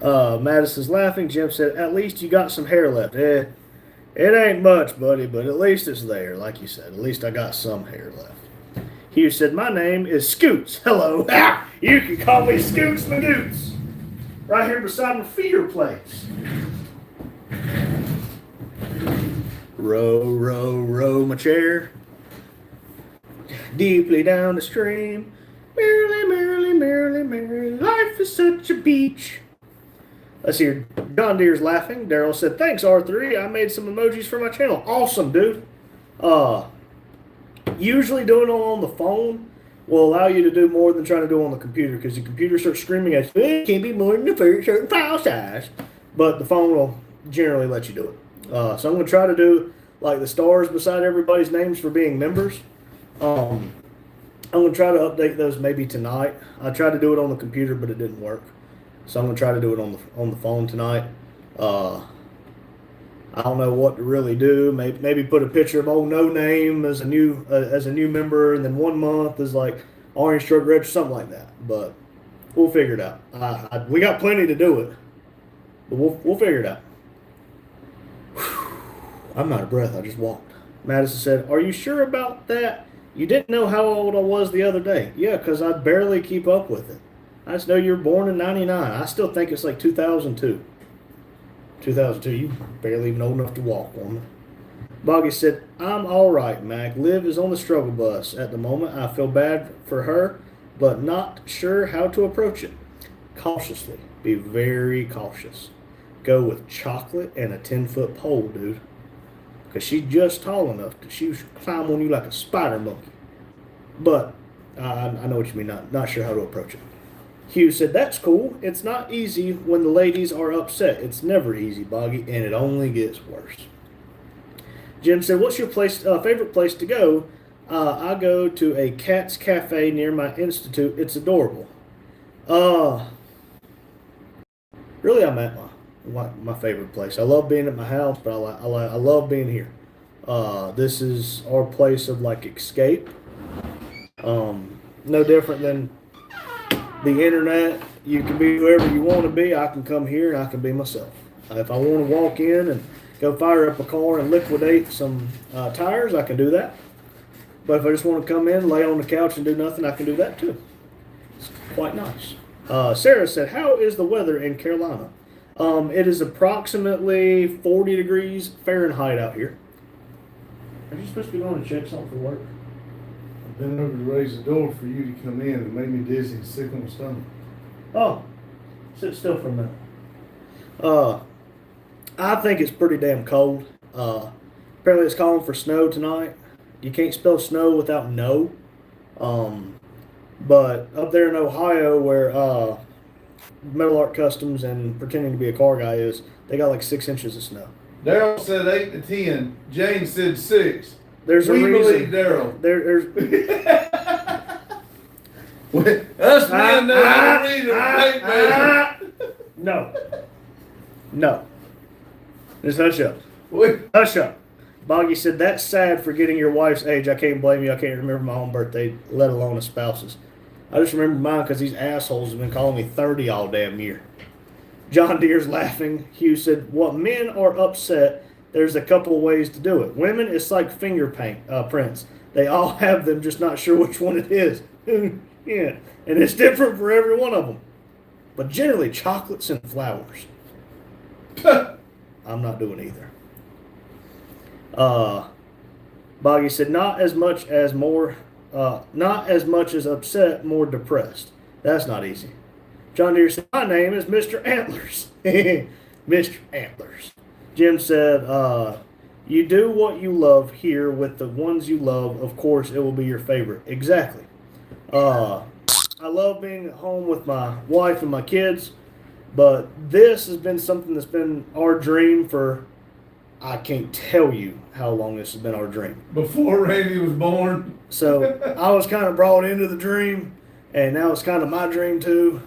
Madison's laughing. Jim said, at least you got some hair left. It ain't much, buddy, but at least it's there. Like you said, at least I got some hair left. Hugh said, my name is Scoots. Hello. You can call me Scoots Magoots. Right here beside my feeder place. Row, row, row my chair. Deeply down the stream. Merrily, merrily, merrily, merrily. Life is such a beach. Let's hear John Deere's laughing. Daryl said, thanks, R3. I made some emojis for my channel. Awesome, dude. Usually doing it on the phone will allow you to do more than trying to do it on the computer because the computer starts screaming at you, it can't be more than a certain file size. But the phone will generally let you do it. So I'm going to try to do like the stars beside everybody's names for being members. I'm going to try to update those maybe tonight. I tried to do it on the computer, but it didn't work. So I'm going to try to do it on the phone tonight. I don't know what to really do. Maybe put a picture of old No Name as a new member, and then 1 month is like Orange Truck Retro, something like that. But we'll figure it out. We got plenty to do it, but we'll figure it out. Whew. I'm out of breath. I just walked. Madison said, "Are you sure about that? You didn't know how old I was the other day." Yeah, because I barely keep up with it. I just know you were born in '99. I still think it's like 2002. 2002, you barely even old enough to walk, woman. Boggy said, I'm all right, Mac. Liv is on the struggle bus at the moment. I feel bad for her, but not sure how to approach it. Cautiously. Be very cautious. Go with chocolate and a 10-foot pole, dude. Because she's just tall enough that she should climb on you like a spider monkey. But I know what you mean. Not sure how to approach it. Hugh said, that's cool. It's not easy when the ladies are upset. It's never easy, Boggy, and it only gets worse. Jim said, what's your favorite place to go? I go to a cat's cafe near my institute. It's adorable. Really, I'm at my favorite place. I love being at my house, but I love being here. This is our place of like escape. No different than the internet. You can be whoever you want to be. I can come here and I can be myself. If I want to walk in and go fire up a car and liquidate some tires, I can do that. But if I just want to come in, lay on the couch and do nothing, I can do that too. It's quite nice. Sarah said, how is the weather in Carolina? It is approximately 40 degrees Fahrenheit out here. Are you supposed to be going to check something for work? I've been over to raise the door for you to come in and made me dizzy and sick on my stomach. Oh, sit still for a minute. I think it's pretty damn cold. Apparently it's calling for snow tonight. You can't spell snow without no. But up there in Ohio where Metal Art Customs and pretending to be a car guy is, they got like 6 inches of snow. Daryl said 8 to 10. Jane said 6. There's a we reason. believe Daryl. There's Us men never read a paper. No. Just hush up. Hush up. Boggy said, that's sad forgetting your wife's age. I can't blame you. I can't remember my own birthday, let alone a spouse's. I just remember mine because these assholes have been calling me 30 all damn year. John Deere's laughing. Hugh said, what men are upset, there's a couple of ways to do it. Women, it's like finger prints. They all have them, just not sure which one it is. Yeah, and it's different for every one of them. But generally, chocolates and flowers. I'm not doing either. Boggy said, not as much as upset, more depressed. That's not easy. John Deere said, my name is Mr. Antlers. Mr. Antlers. Jim said, you do what you love here with the ones you love. Of course, it will be your favorite. Exactly. I love being at home with my wife and my kids, but this has been something that's been our dream for, I can't tell you how long this has been our dream. Before Randy was born. So I was kind of brought into the dream, and now it's kind of my dream too.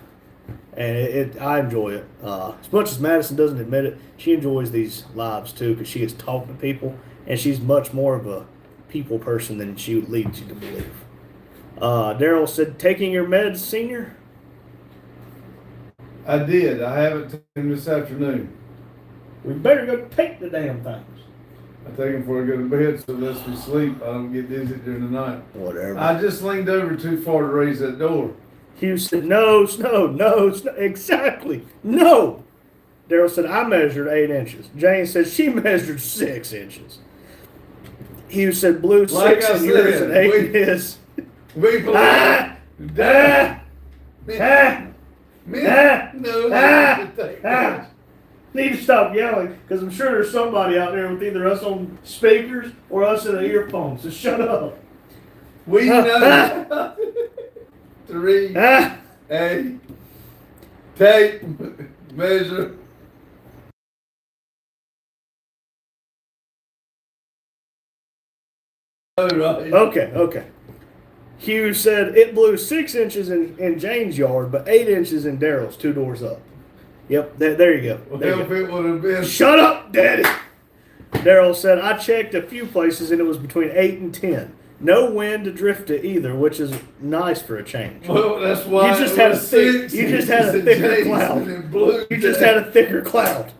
And I enjoy it. As much as Madison doesn't admit it, she enjoys these lives too because she gets to talk to people, and she's much more of a people person than she would lead you to believe. Daryl said, taking your meds, senior? I did. I haven't taken them this afternoon. We better go take the damn things. I take them before I go to bed, so it lets me sleep. I don't get dizzy during the night. Whatever. I just leaned over too far to raise that door. Hugh said, no, Snow, no, Snow. Exactly. No. Daryl said, I measured 8 inches. Jane said she measured 6 inches. Hugh said, blue Like 6 I and yours said, and 8 we- in his. We believe. Ah! Ah! Ah! No, Ah! Need to stop yelling because I'm sure there's somebody out there with either us on speakers or us in the earphones. So shut up. we know. 3, Ah! A, tape, measure. Oh, right. Okay. Hugh said it blew 6 inches in Jane's yard, but 8 inches in Daryl's, 2 doors up. Yep, there you go. Well, There you if go. it would have been. Shut up, Daddy. Daryl said, I checked a few places and it was between 8 and 10. No wind to drift to either, which is nice for a change. Well, that's why You just it had a was thick- 6 you just had a inches in thicker Jason cloud. and blue You just today. had a thicker cloud.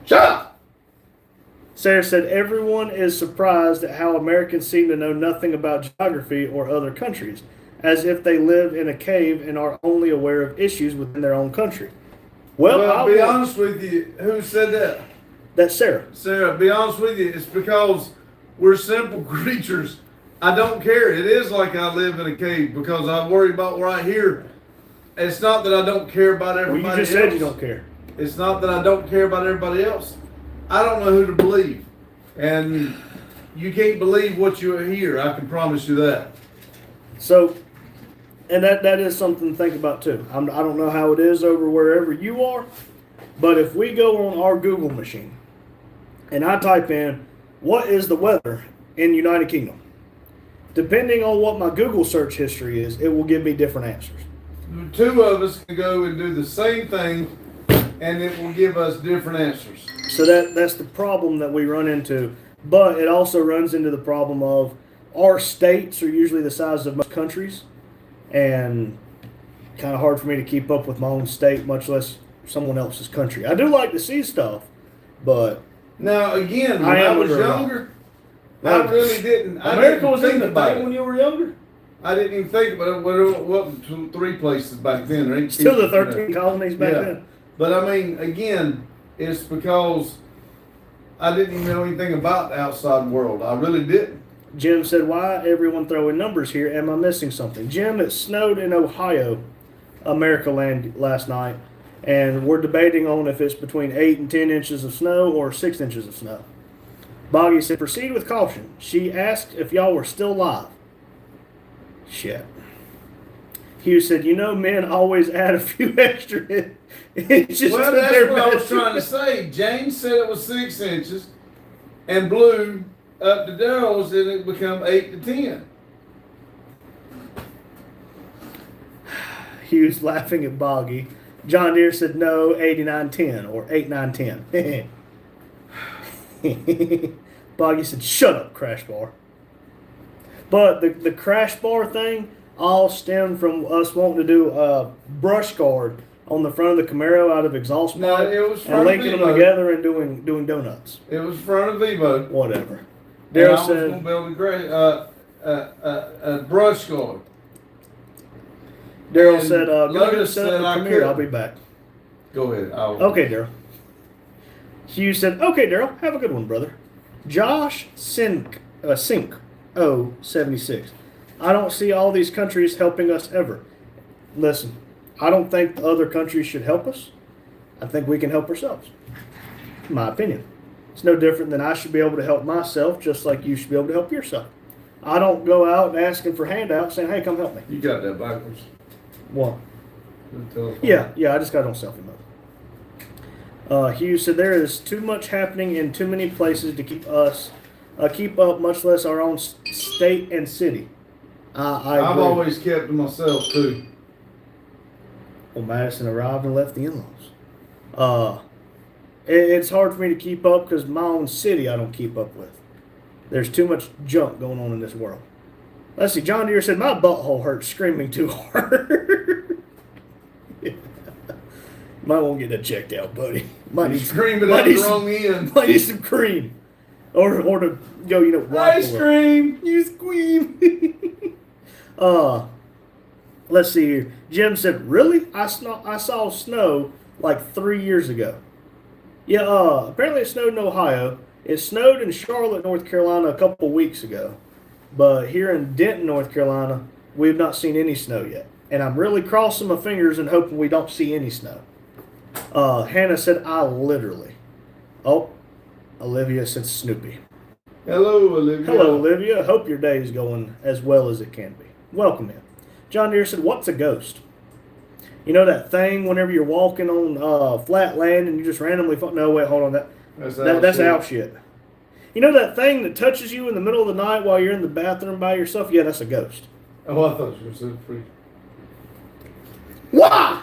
Shut up! Sarah said, everyone is surprised at how Americans seem to know nothing about geography or other countries, as if they live in a cave and are only aware of issues within their own country. Well, Well, I'll be honest with you. Who said that? That's Sarah. Sarah, be honest with you. It's because we're simple creatures. I don't care. It is like I live in a cave because I worry about right here. It's not that I don't care about Well, everybody you just else. said you don't care. It's not that I don't care about everybody else. I don't know who to believe. And you can't believe what you hear. I can promise you that. So, and that is something to think about too. I don't know how it is over wherever you are, but if we go on our Google machine and I type in, what is the weather in United Kingdom? Depending on what my Google search history is, it will give me different answers. 2 of us can go and do the same thing, and it will give us different answers. So that's the problem that we run into. But it also runs into the problem of our states are usually the size of most countries, and kind of hard for me to keep up with my own state, much less someone else's country. I do like to see stuff, but Now, again, when I I, am was under a rock. younger, I really didn't. I America didn't was think in the about thing it. when you were younger. I didn't even think about it. What 3 places back then, right? Still the 13 colonies back Yeah. then. But I mean, again, it's because I didn't even know anything about the outside world. I really didn't. Jim said, why everyone throwing numbers here? Am I missing something? Jim, it snowed in Ohio, America land last night, and we're debating on if it's between 8 and 10 inches of snow or 6 inches of snow. Boggy said, proceed with caution. She asked if y'all were still alive. Shit. Hugh said, you know, men always add a few extra inches Well, to that's their what I was measurement." trying to say. James said it was 6 inches, and blew up to Daryl's, and it become 8 to 10. Hugh's laughing at Boggy. John Deere said no, 8910 or 8910. Boggy said, shut up, Crash Bar. But the Crash Bar thing all stemmed from us wanting to do a brush guard on the front of the Camaro out of exhaust No, pipe it was and front of linking them Evo. together and doing donuts. It was in front of Evo. Whatever. And I Daryl was going to said, build a brush guard. Daryl and said, go get a Lotus set said up I the Camaro. I'll could. be back. Go ahead. Okay, Daryl. Hugh said, okay, Daryl, have a good one, brother. Josh Sink 76. I don't see all these countries helping us ever. Listen, I don't think the other countries should help us. I think we can help ourselves. In my opinion. It's no different than I should be able to help myself, just like you should be able to help yourself. I don't go out asking for handouts saying, hey, come help me. You got that backwards. What? The telephone. Yeah, I just got on selfie mode. Hughes said there is too much happening in too many places to keep up, much less our own state and city. I I've agree. always kept to myself too. Well, Madison arrived and left the in-laws. It's hard for me to keep up because my own city I don't keep up with. There's too much junk going on in this world. Let's see. John Deere said my butthole hurts screaming too hard. Might want to get that checked out, buddy. Might You need scream it might out need the some- wrong end. Might need some cream. or to go, walk Ice away. cream. You scream. Let's see here. Jim said, "Really? I saw snow like 3 years ago." Yeah. Apparently it snowed in Ohio. It snowed in Charlotte, North Carolina, a couple weeks ago, but here in Denton, North Carolina, we've not seen any snow yet. And I'm really crossing my fingers and hoping we don't see any snow. Hannah said, "I literally." Oh, Olivia said, "Snoopy." Hello, Olivia. Hello, Olivia. Hope your day is going as well as it can be. Welcome in. John Deere said, "What's a ghost?" You know that thing whenever you're walking on flat land and you just randomly no, wait, hold on. That's out shit. You know that thing that touches you in the middle of the night while you're in the bathroom by yourself? Yeah, that's a ghost. Oh, I thought you said free. Why?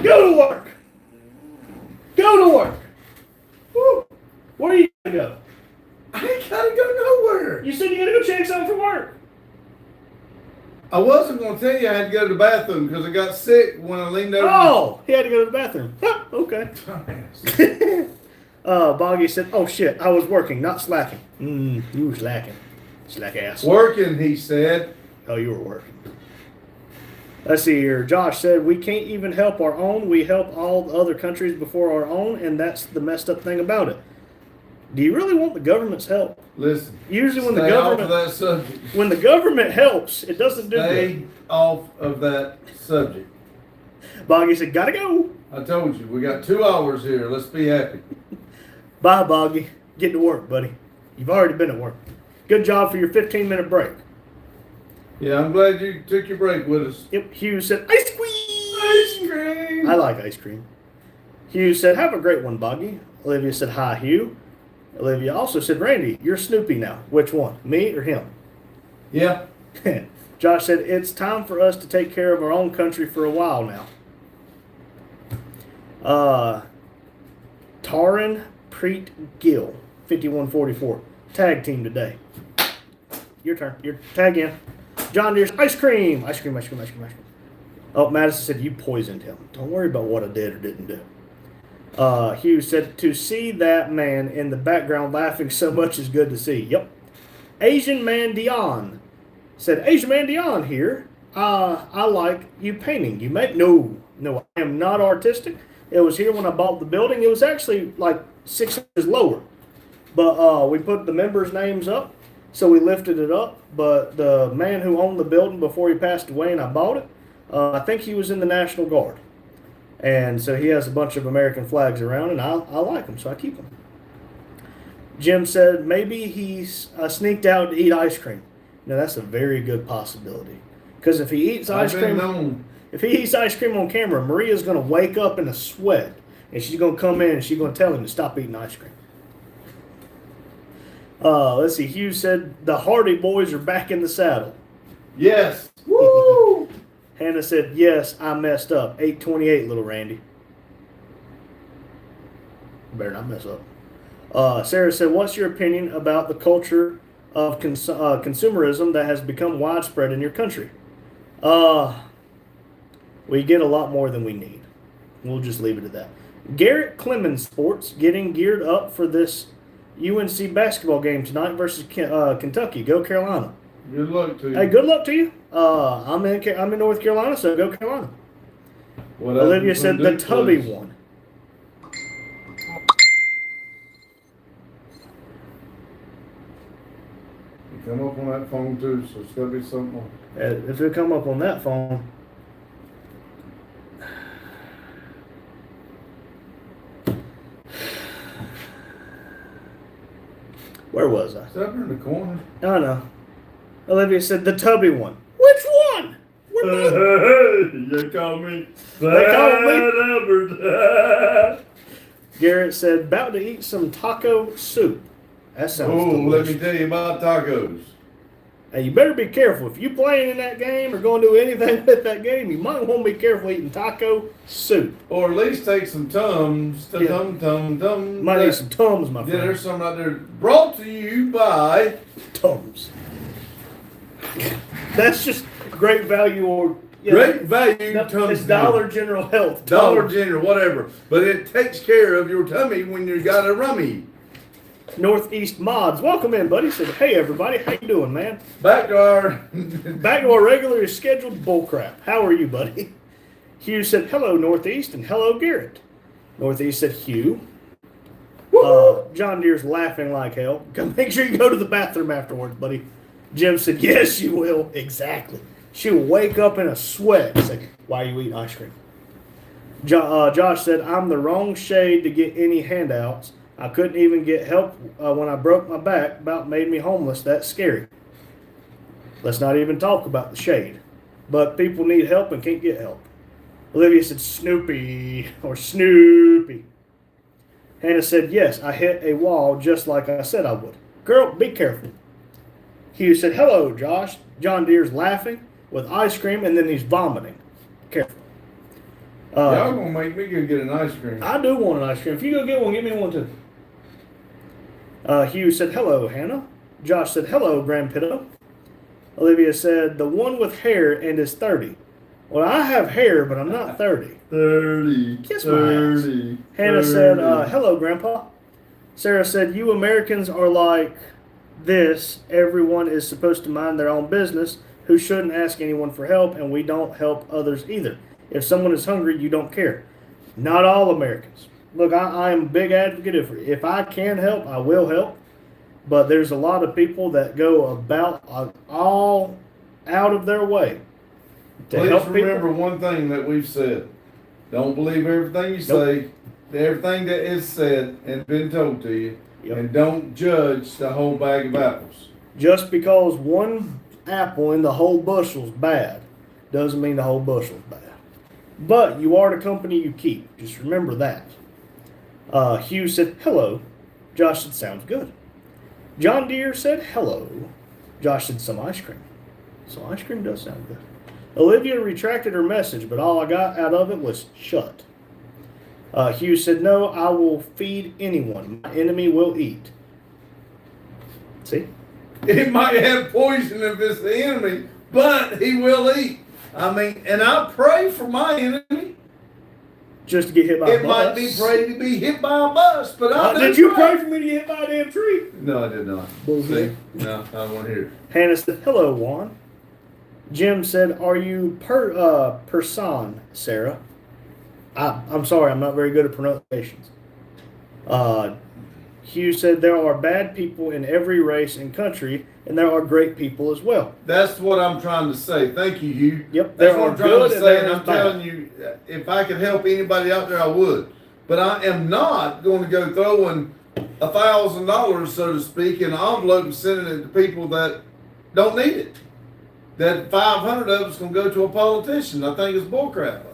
Go to work. Go to work. Woo. Where are you going to go? I ain't gotta go nowhere. You said you got to go check something for work. I wasn't gonna tell you I had to go to the bathroom because I got sick when I leaned over. Oh, he had to go to the bathroom. Huh, okay. Boggy said, "Oh shit, I was working, not slacking." You were slacking. Slack ass. Working, he said. Oh, you were working. Let's see here. Josh said, "We can't even help our own. We help all the other countries before our own, and that's the messed up thing about it." Do you really want the government's help? Listen. Usually when the stay off government of that subject. when the government helps, it doesn't do Stay good. off of that subject. Boggy said, "Gotta go." I told you, we got 2 hours here. Let's be happy. Bye, Boggy. Get to work, buddy. You've already been at work. Good job for your 15-minute break. Yeah, I'm glad you took your break with us. Yep. Hugh said, "Ice cream." Ice cream. I like ice cream. Hugh said, "Have a great one, Boggy." Olivia said, "Hi, Hugh." Olivia also said, "Randy, you're Snoopy now. Which one, me or him?" Yeah. Josh said, "It's time for us to take care of our own country for a while now." Taran Preet Gill, 5144. Tag team today. Your turn. Your tag in. John Deere's ice cream. Ice cream, ice cream, ice cream, ice cream. Oh, Madison said, "You poisoned him." Don't worry about what I did or didn't do. Hugh said, "To see that man in the background laughing so much is good to see." Yep. Asian Man Dion said, "Asian Man Dion here. I like you painting. You make no, I am not artistic. It was here when I bought the building. It was actually like 6 inches lower, but we put the members' names up, so we lifted it up. But the man who owned the building before he passed away, and I bought it, I think he was in the National Guard." And so he has a bunch of American flags around, and I like them, so I keep them. Jim said maybe he's sneaked out to eat ice cream. Now that's a very good possibility, because if he eats ice I've been cream, known. if he eats ice cream on camera, Maria's going to wake up in a sweat, and she's going to come in and she's going to tell him to stop eating ice cream. Let's see. Hugh said the Hardy Boys are back in the saddle. Yes. Woo! Hannah said, "Yes, I messed up. 828, little Randy." Better not mess up. Sarah said, "What's your opinion about the culture of consumerism that has become widespread in your country?" We get a lot more than we need. We'll just leave it at that. Garrett Clemens Sports getting geared up for this UNC basketball game tonight versus Kentucky. Go Carolina. Good luck to you. Hey, good luck to you. I'm in North Carolina, so go Carolina. What Olivia happened said from the Duke Tubby was- one. You come up on that phone too, so it's gotta be something on. If it come up on that phone. Where was I? It's up in the corner. I don't know. Olivia said the Tubby one. Which one? We're both- You call me They call me- Albert. Garrett said, "About to eat some taco soup." That sounds Oh, let me delicious. tell you about tacos. Hey, you better be careful. If you playing in that game or going to do anything with that game, you might want to be careful eating taco soup. Or at least take some Tums. Yeah. Tum. Might need some Tums, my Yeah, friend. there's some out there. Brought to you by. Tums. That's just great value or Great value No, Tums. it's Dollar General Health. Dollar Tums. General, whatever. But it takes care of your tummy when you got a rummy. Northeast Mods, welcome in, buddy. Said, hey everybody, how you doing, man? Back to our Back to our regularly scheduled bullcrap. How are you, buddy? Hugh said, hello, Northeast, and hello, Garrett. Northeast said, Hugh. John Deere's laughing like hell. Make sure you go to the bathroom afterwards, buddy. Jim said, yes, you will. Exactly. She will wake up in a sweat and say, why are you eating ice cream? Josh said, I'm the wrong shade to get any handouts. I couldn't even get help when I broke my back. About made me homeless. That's scary. Let's not even talk about the shade. But people need help and can't get help. Olivia said, Snoopy or Snoopy. Hannah said, yes, I hit a wall just like I said I would. Girl, be careful. Hugh said, hello, Josh. John Deere's laughing with ice cream and then he's vomiting. Careful. Y'all gonna make me go get an ice cream. I do want an ice cream. If you go get one, give me one too. Hugh said, hello, Hannah. Josh said, hello, Grandpiddo. Olivia said, the one with hair and is 30. Well, I have hair, but I'm not 30. 30. Kiss my ass. Hannah said, hello, Grandpa. Sarah said, you Americans are like this. Everyone is supposed to mind their own business, who shouldn't ask anyone for help, and we don't help others either. If someone is hungry, you don't care. Not all Americans. Look, I am a big advocate. If I can help, I will help. But there's a lot of people that go about all out of their way to Please help remember people. one thing that we've said. Don't believe everything you say, everything that is said and been told to you, and don't judge the whole bag of apples. Just because one apple in the whole bushel's bad doesn't mean the whole bushel's bad. But you are the company you keep. Just remember that. Hugh said, hello. Josh said, sounds good. John Deere said, hello. Josh said, some ice cream. So ice cream does sound good. Olivia retracted her message, but all I got out of it was shut. Hugh said, no, I will feed anyone. My enemy will eat. See? It might have poison if it's the enemy, but he will eat. I mean, and I pray for my enemy. Just to get hit by a bus. It might be prayed to be hit by a bus, but I Did you pray for me to get hit by a damn tree? No, I did not. Bullshit. See? No, I don't want to hear it. Hannah said, hello, Juan. Jim said, are you person, Sarah? I'm sorry, I'm not very good at pronunciations. Hugh said, there are bad people in every race and country, and there are great people as well. That's what I'm trying to say. Thank you, Hugh. Yep, That's there what are I'm trying good to and say, there and is I'm bad. telling you, if I could help anybody out there, I would. But I am not going to go throwing $1,000, so to speak, in an envelope and sending it to people that don't need it. That 500 of it's going to go to a politician. I think it's bullcrap.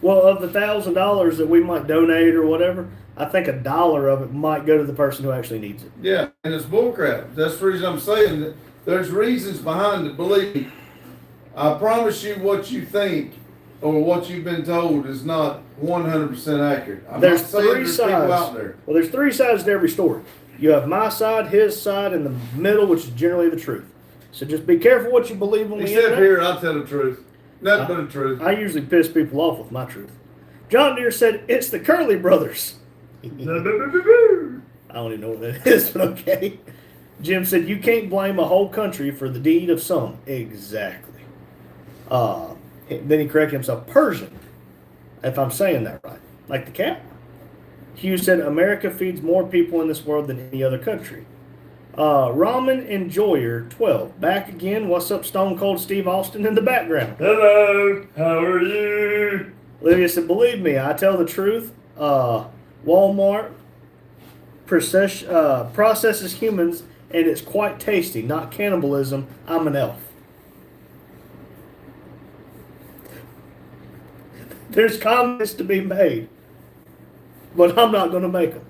Well, of the $1,000 that we might donate or whatever, I think $1 of it might go to the person who actually needs it. Yeah, and it's bullcrap. That's the reason I'm saying that there's reasons behind it. Believe me, I promise you what you think or what you've been told is not 100% accurate. I'm There's not saying three there's people sides. out there. Well, there's three sides to every story. You have my side, his side, and the middle, which is generally the truth. So just be careful what you believe on the Except internet. here, I'll tell the truth. Nothing but the truth. I usually piss people off with my truth. John Deere said, it's the Curly Brothers. I don't even know what that is, but okay. Jim said, you can't blame a whole country for the deed of some. Exactly. Then he corrected himself. Persian, if I'm saying that right. Like the cat. Hugh said, America feeds more people in this world than any other country. Ramen Enjoyer 12. Back again. What's up, Stone Cold Steve Austin in the background? Hello. How are you? Lydia said, believe me, I tell the truth. Walmart processes humans, and it's quite tasty. Not cannibalism. I'm an elf. There's comments to be made, but I'm not going to make them.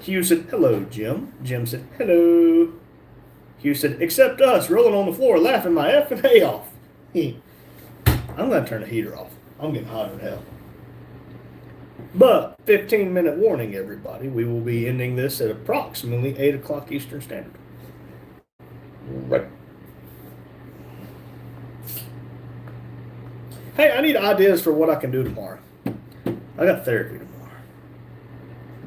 Hugh said, hello, Jim. Jim said, hello. Hugh said, except us, rolling on the floor, laughing my effing hay off. I'm going to turn the heater off. I'm getting hot as hell. But 15-minute warning, everybody. We will be ending this at approximately 8 o'clock Eastern Standard. Right. Hey, I need ideas for what I can do tomorrow. I got therapy tomorrow.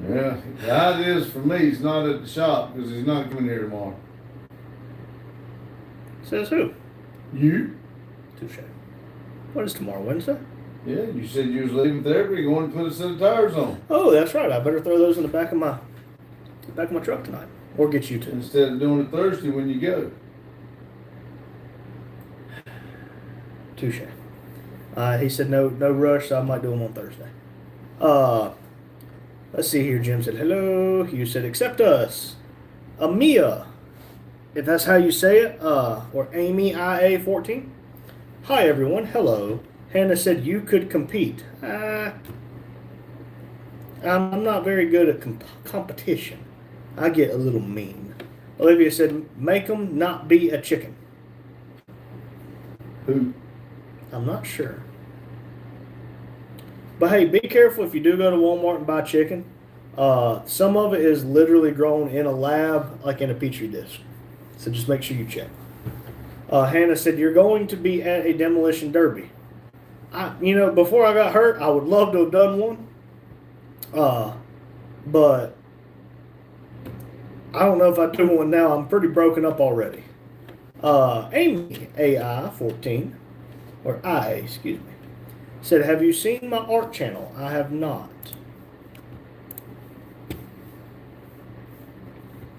Yeah, the idea is for me, he's not at the shop because he's not coming here tomorrow. Says who? You? Touche. What is tomorrow, Wednesday? Yeah, you said you was leaving therapy, going to put a set of tires on. Oh, that's right. I better throw those in the back of my truck tonight, or get you to. Instead of doing it Thursday when you go. Touche. He said no rush, so I might do them on Thursday. Let's see here. Jim said hello. You said accept us. Amia, if that's how you say it, or Amy IA14. Hi everyone. Hello. Hannah said you could compete. I'm not very good at competition. I get a little mean. Olivia said make them not be a chicken. Who? I'm not sure. But hey, be careful if you do go to Walmart and buy chicken. Some of it is literally grown in a lab, like in a petri dish. So just make sure you check. Hannah said, you're going to be at a demolition derby. Before I got hurt, I would love to have done one. But I don't know if I do one now. I'm pretty broken up already. Amy, AI14, or IA, excuse me, said, have you seen my art channel? I have not.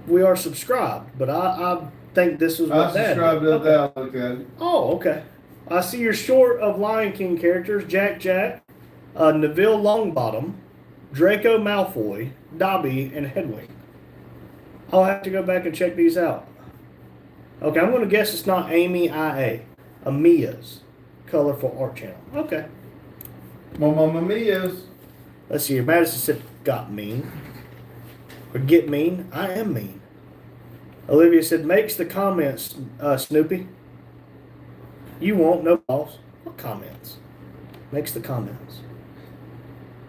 We are subscribed, but I think this is what I subscribed to that. I looked at it. Oh, okay. I see your short of Lion King characters, Jack, Neville Longbottom, Draco Malfoy, Dobby, and Hedwig. I'll have to go back and check these out. Okay, I'm going to guess it's not Amy IA. Amia's colorful art channel. Okay. Mamma Mia's. Let's see here. Madison said, got mean. Or get mean. I am mean. Olivia said, makes the comments, Snoopy. You won't, no balls. What comments? Makes the comments.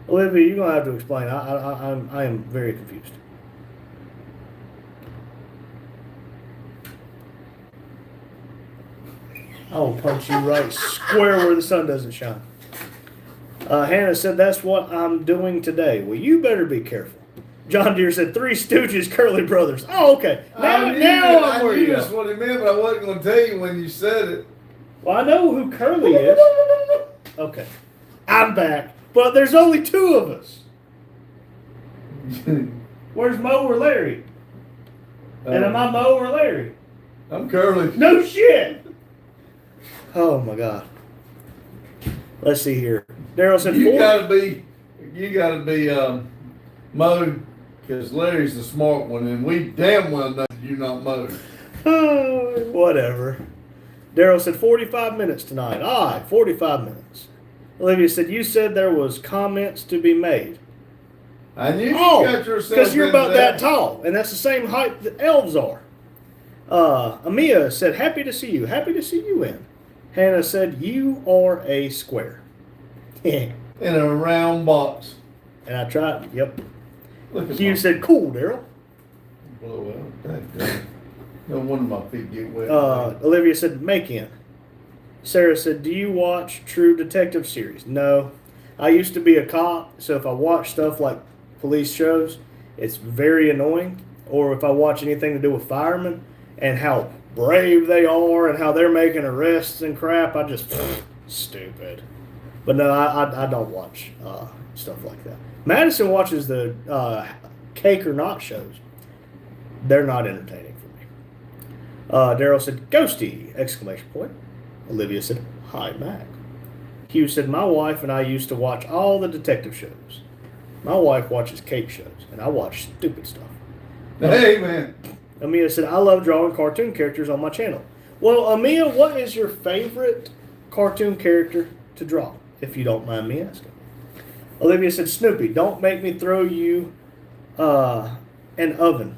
Olivia, you're going to have to explain. I am very confused. I will punch you right square where the sun doesn't shine. Hannah said, that's what I'm doing today. Well, you better be careful. John Deere said, Three Stooges, Curly Brothers. Oh, okay. Now I'm where you that's what he meant, but I wasn't going to tell you when you said it. Well, I know who Curly is. Okay. I'm back. But there's only two of us. Where's Mo or Larry? And am I Mo or Larry? I'm Curly. No shit. Oh my God. Let's see here. Daryl said You 4. gotta be Mo, because Larry's the smart one, and we damn well know you're not Mo. Oh, whatever. Daryl said 45 minutes tonight. Aye, 45 minutes. Olivia said, you said there was comments to be made. I knew you got yourself because you're into about that tall, and that's the same height that elves are. Amia said, happy to see you. Happy to see you in. Hannah said, you are a square. In a round box. And I tried, yep. Look at Hugh said, cool, Daryl. Blow out. Thank God. No wonder my feet get wet. Olivia said, make in. Sarah said, do you watch True Detective series? No. I used to be a cop, so if I watch stuff like police shows, it's very annoying. Or if I watch anything to do with firemen and how brave they are and how they're making arrests and crap, I just, stupid. But no, I don't watch stuff like that. Madison watches the Cake or Not shows. They're not entertaining for me. Daryl said, ghosty, exclamation point. Olivia said, hi, Mac. Hugh said, my wife and I used to watch all the detective shows. My wife watches cake shows, and I watch stupid stuff. Hey, man. Amia said, I love drawing cartoon characters on my channel. Well, Amia, what is your favorite cartoon character to draw, if you don't mind me asking? Olivia said, Snoopy, don't make me throw you in an oven.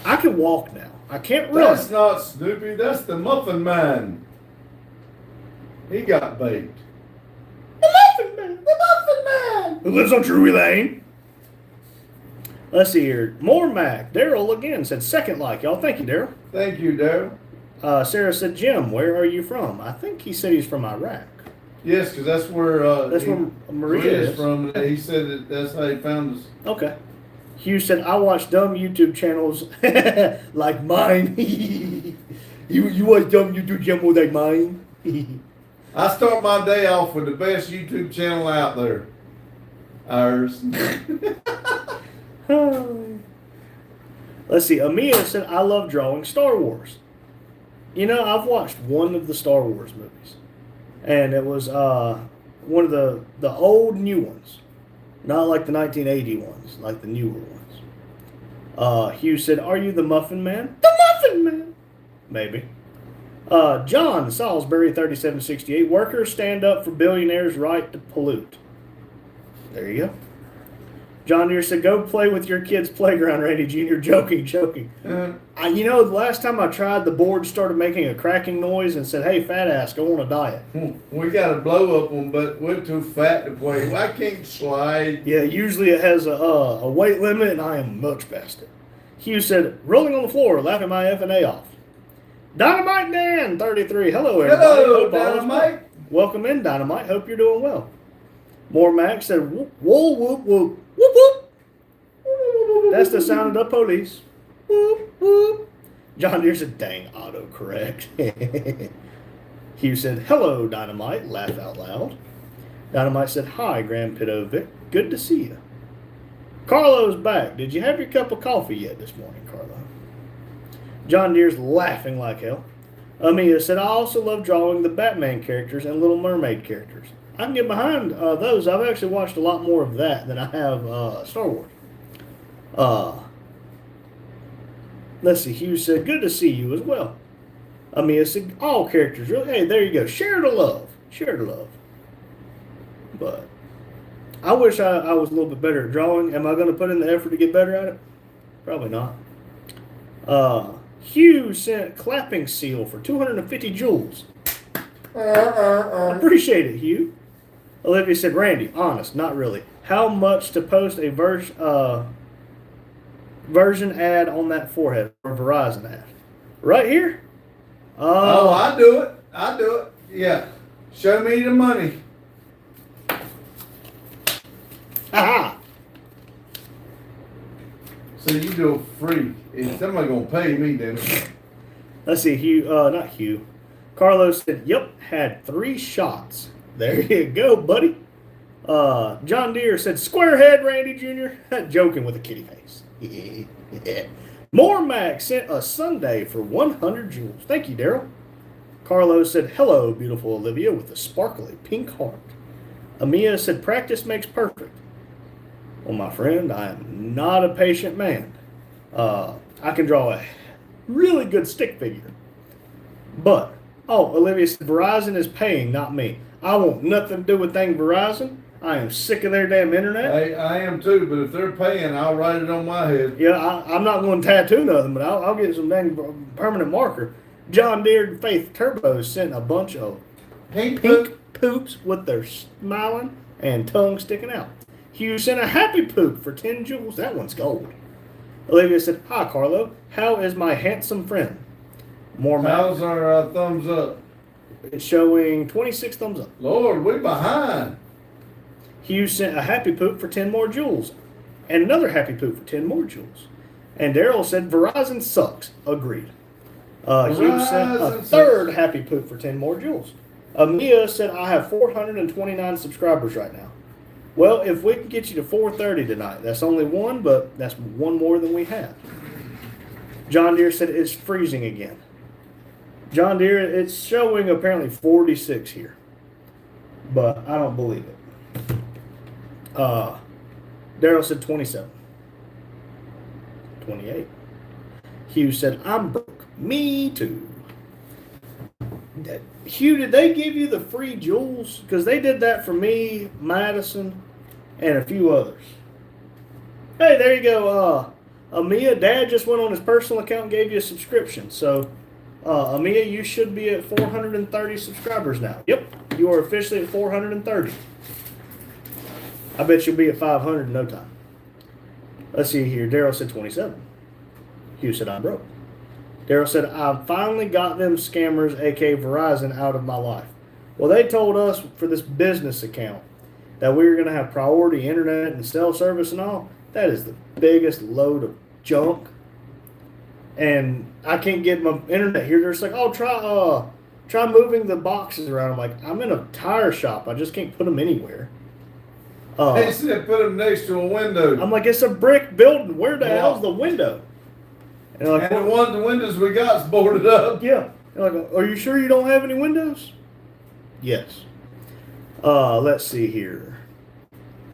I can walk now. I can't run. That's not Snoopy. That's the Muffin Man. He got baked. The Muffin Man! The Muffin Man! Who lives on Drury Lane? Let's see here. More Mac. Daryl again said second like, y'all. Thank you, Daryl. Thank you, Daryl. Sarah said, Jim, where are you from? I think he said he's from Iraq. Yes, because that's where That's where Maria is. from. And he said that's how he found us. Okay. Hugh said, I watch dumb YouTube channels like mine. you watch dumb YouTube channels like mine? I start my day off with the best YouTube channel out there. Ours. Let's see. Amia said, I love drawing Star Wars. You know, I've watched one of the Star Wars movies. And it was one of the old new ones. Not like the 1980 ones, like the newer ones. Hugh said, are you the Muffin Man? The Muffin Man! Maybe. John Salisbury, 3768. Workers stand up for billionaires' right to pollute. There you go. John Deere said, go play with your kid's playground, Randy Jr. Joking. You know, the last time I tried, the board started making a cracking noise and said, hey, fat ass, go on a diet. We got a blow up one, but we're too fat to play. I can't slide. Yeah, usually it has a weight limit, and I am much past it. Hugh said, rolling on the floor, laughing my F&A off. Dynamite Dan, 33. Hello, everybody. Hello, Hope all is well. Dynamite. Welcome in, Dynamite. Hope you're doing well. More Max said, whoop, whoop, whoop, whoop, whoop, whoop. That's the sound of the police. Whoop, whoop. John Deere said, dang, autocorrect. Hugh said, hello, Dynamite. Laugh out loud. Dynamite said, hi, Grand Pidovic. Good to see you. Carlo's back. Did you have your cup of coffee yet this morning, Carlo? John Deere's laughing like hell. Amia said, I also love drawing the Batman characters and Little Mermaid characters. I can get behind those. I've actually watched a lot more of that than I have Star Wars. Let's see. Hugh said, good to see you as well. Amia said, all characters. Really? Hey, there you go. Share the love. Share the love. But I wish I was a little bit better at drawing. Am I going to put in the effort to get better at it? Probably not. Hugh sent clapping seal for 250 joules. Appreciate it, Hugh. Olivia said, Randy, honest, not really. How much to post a version ad on that forehead or Verizon ad? Right here? Oh, I do it. Yeah. Show me the money. Aha! So you do it free. If somebody gonna pay me, then. Let's see, Hugh, not Hugh. Carlos said, yep, had 3 shots. There you go, buddy. John Deere said, squarehead, Randy Jr. Joking with a kitty face. More Max sent a Sunday for 100 joules. Thank you, Daryl. Carlos said, hello, beautiful Olivia, with a sparkly pink heart. Amia said, practice makes perfect. Well, my friend, I am not a patient man. I can draw a really good stick figure. But, Olivia said, Verizon is paying, not me. I want nothing to do with thing Verizon. I am sick of their damn internet. I am too, but if they're paying, I'll write it on my head. Yeah, I'm not going to tattoo nothing, but I'll get some dang permanent marker. John Deere and Faith Turbo sent a bunch of Pink poops with their smiling and tongue sticking out. Hugh sent a happy poop for 10 joules. That one's gold. Olivia said, hi, Carlo. How is my handsome friend? More How's our thumbs up? It's showing 26 thumbs up. Lord, we behind. Hugh sent a happy poop for 10 more joules. And another happy poop for 10 more joules. And Daryl said, Verizon sucks. Agreed. Hugh sent a third happy poop for 10 more joules. Amia said, I have 429 subscribers right now. Well, if we can get you to 430 tonight, that's only one, but that's one more than we have. John Deere said it's freezing again. John Deere, it's showing apparently 46 here, but I don't believe it. Daryl said 27. 28. Hugh said, I'm broke. Me too. Hugh, did they give you the free joules? Because they did that for me, Madison, and a few others. Hey, there you go. Amia, Dad just went on his personal account and gave you a subscription. So, Amia, you should be at 430 subscribers now. Yep, you are officially at 430. I bet you'll be at 500 in no time. Let's see here. Daryl said 27. Hugh said, I'm broke. Daryl said, I finally got them scammers, aka Verizon, out of my life. Well, they told us for this business account that we were going to have priority internet and cell service and all. That is the biggest load of junk. And I can't get my internet here. They're just like, oh, try moving the boxes around. I'm like, I'm in a tire shop. I just can't put them anywhere. They said put them next to a window. I'm like, it's a brick building. Where the Yeah. hell's the window? And they're like, And the windows we got's boarded up. yeah. They're like, are you sure you don't have any windows? Yes. Let's see here.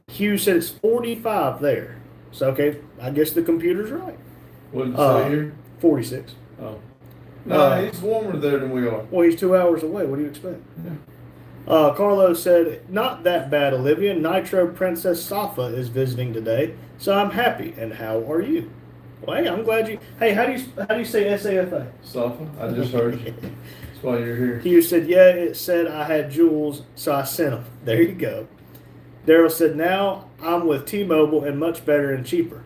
Hugh said it's 45 there. So, okay, I guess the computer's right. What did it say here? 46. Oh. No, he's warmer there than we are. Well, he's 2 hours away. What do you expect? Carlos said, not that bad, Olivia. Nitro Princess Safa is visiting today, so I'm happy. And how are you? Well, hey, I'm glad you. Hey, how do you say SAFA? Safa, I just heard you. That's why you're here. Hugh said, yeah, it said I had jewels, so I sent them. There you go. Daryl said, now I'm with T-Mobile and much better and cheaper.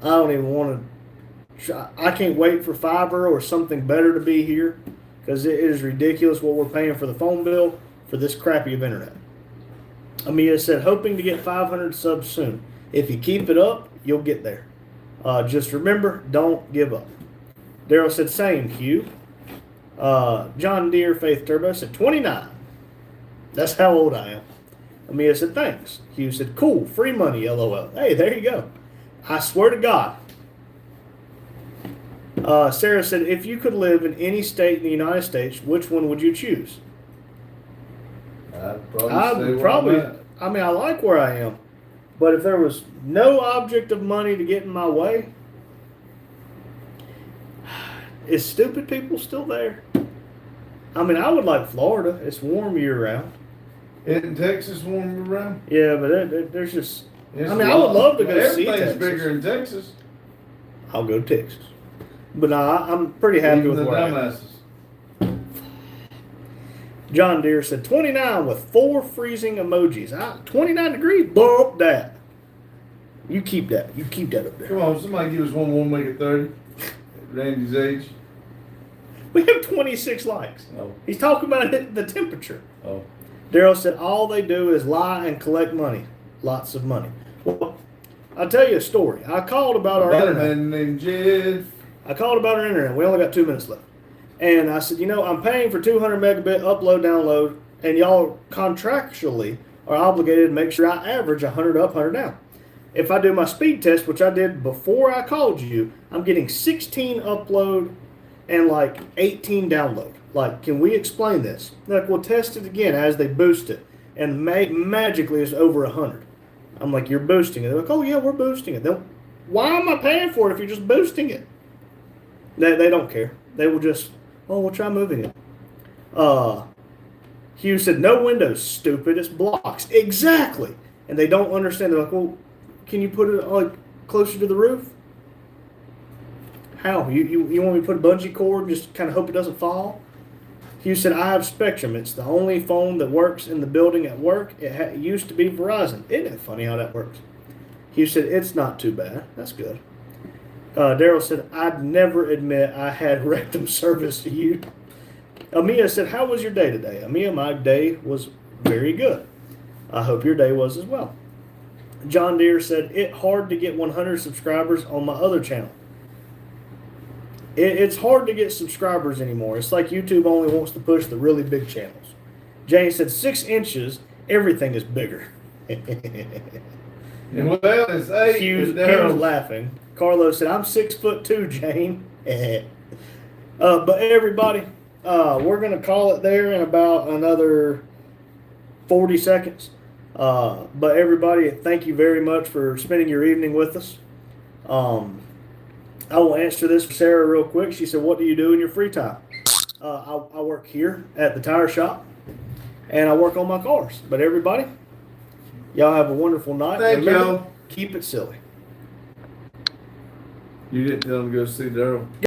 I don't even want to. I can't wait for fiber or something better to be here because it is ridiculous what we're paying for the phone bill for this crappy of internet. Amia said, hoping to get 500 subs soon. If you keep it up, you'll get there. Just remember, don't give up. Daryl said, same, Hugh. John Deere Faith Turbo said, 29. That's how old I am. Amia said, thanks. Hugh said, cool, free money, LOL. Hey, there you go. I swear to God. Sarah said, if you could live in any state in the United States, which one would you choose? I'd probably stay where I'm at. I mean, I like where I am. But if there was no object of money to get in my way, is stupid people still there? I mean, I would like Florida. It's warm year round. Isn't Texas warm around? Yeah, but there's just. I mean, I would love to go see Texas. Everything's bigger in Texas. I'll go to Texas. But no, I'm pretty happy Even with the where I am. dumbasses. John Deere said 29 with 4 freezing emojis. 29 degrees? Bump that. You keep that. You keep that up there. Come on, somebody give us one more, make it 30. At Randy's age. We have 26 likes. Oh. He's talking about the temperature. Oh. Daryl said all they do is lie and collect money. Lots of money. Well, I'll tell you a story. I called about our Got a internet. man named Jeff. I called about our internet. We only got 2 minutes left. And I said, I'm paying for 200 megabit upload, download, and y'all contractually are obligated to make sure I average 100 up, 100 down. If I do my speed test, which I did before I called you, I'm getting 16 upload and like 18 download. Like, can we explain this? They're like, we'll test it again as they boost it. And magically it's over 100. I'm like, you're boosting it. They're like, oh yeah, we're boosting it. Then why am I paying for it if you're just boosting it? They don't care. They will just, we'll try moving it. Hugh said, no windows, stupid. It's blocks. Exactly. And they don't understand. They're like, well, can you put it like closer to the roof? How? You want me to put a bungee cord and just kind of hope it doesn't fall? Hugh said, I have Spectrum. It's the only phone that works in the building at work. It used to be Verizon. Isn't it funny how that works? Hugh said, it's not too bad. That's good. Daryl said, I'd never admit I had rectum service to you. Amia said, how was your day today? Amia, my day was very good. I hope your day was as well. John Deere said, it's hard to get 100 subscribers on my other channel. It's hard to get subscribers anymore. It's like YouTube only wants to push the really big channels. Jane said 6 inches, everything is bigger. Well, it's 8. Hughes laughing. Carlos said, I'm 6'2", Jane. But everybody, we're going to call it there in about another 40 seconds. But everybody, thank you very much for spending your evening with us. I will answer this for Sarah real quick. She said, what do you do in your free time? I work here at the tire shop, and I work on my cars. But everybody, y'all have a wonderful night. Thank Remember, y'all. keep it silly. You didn't tell him to go see Daryl.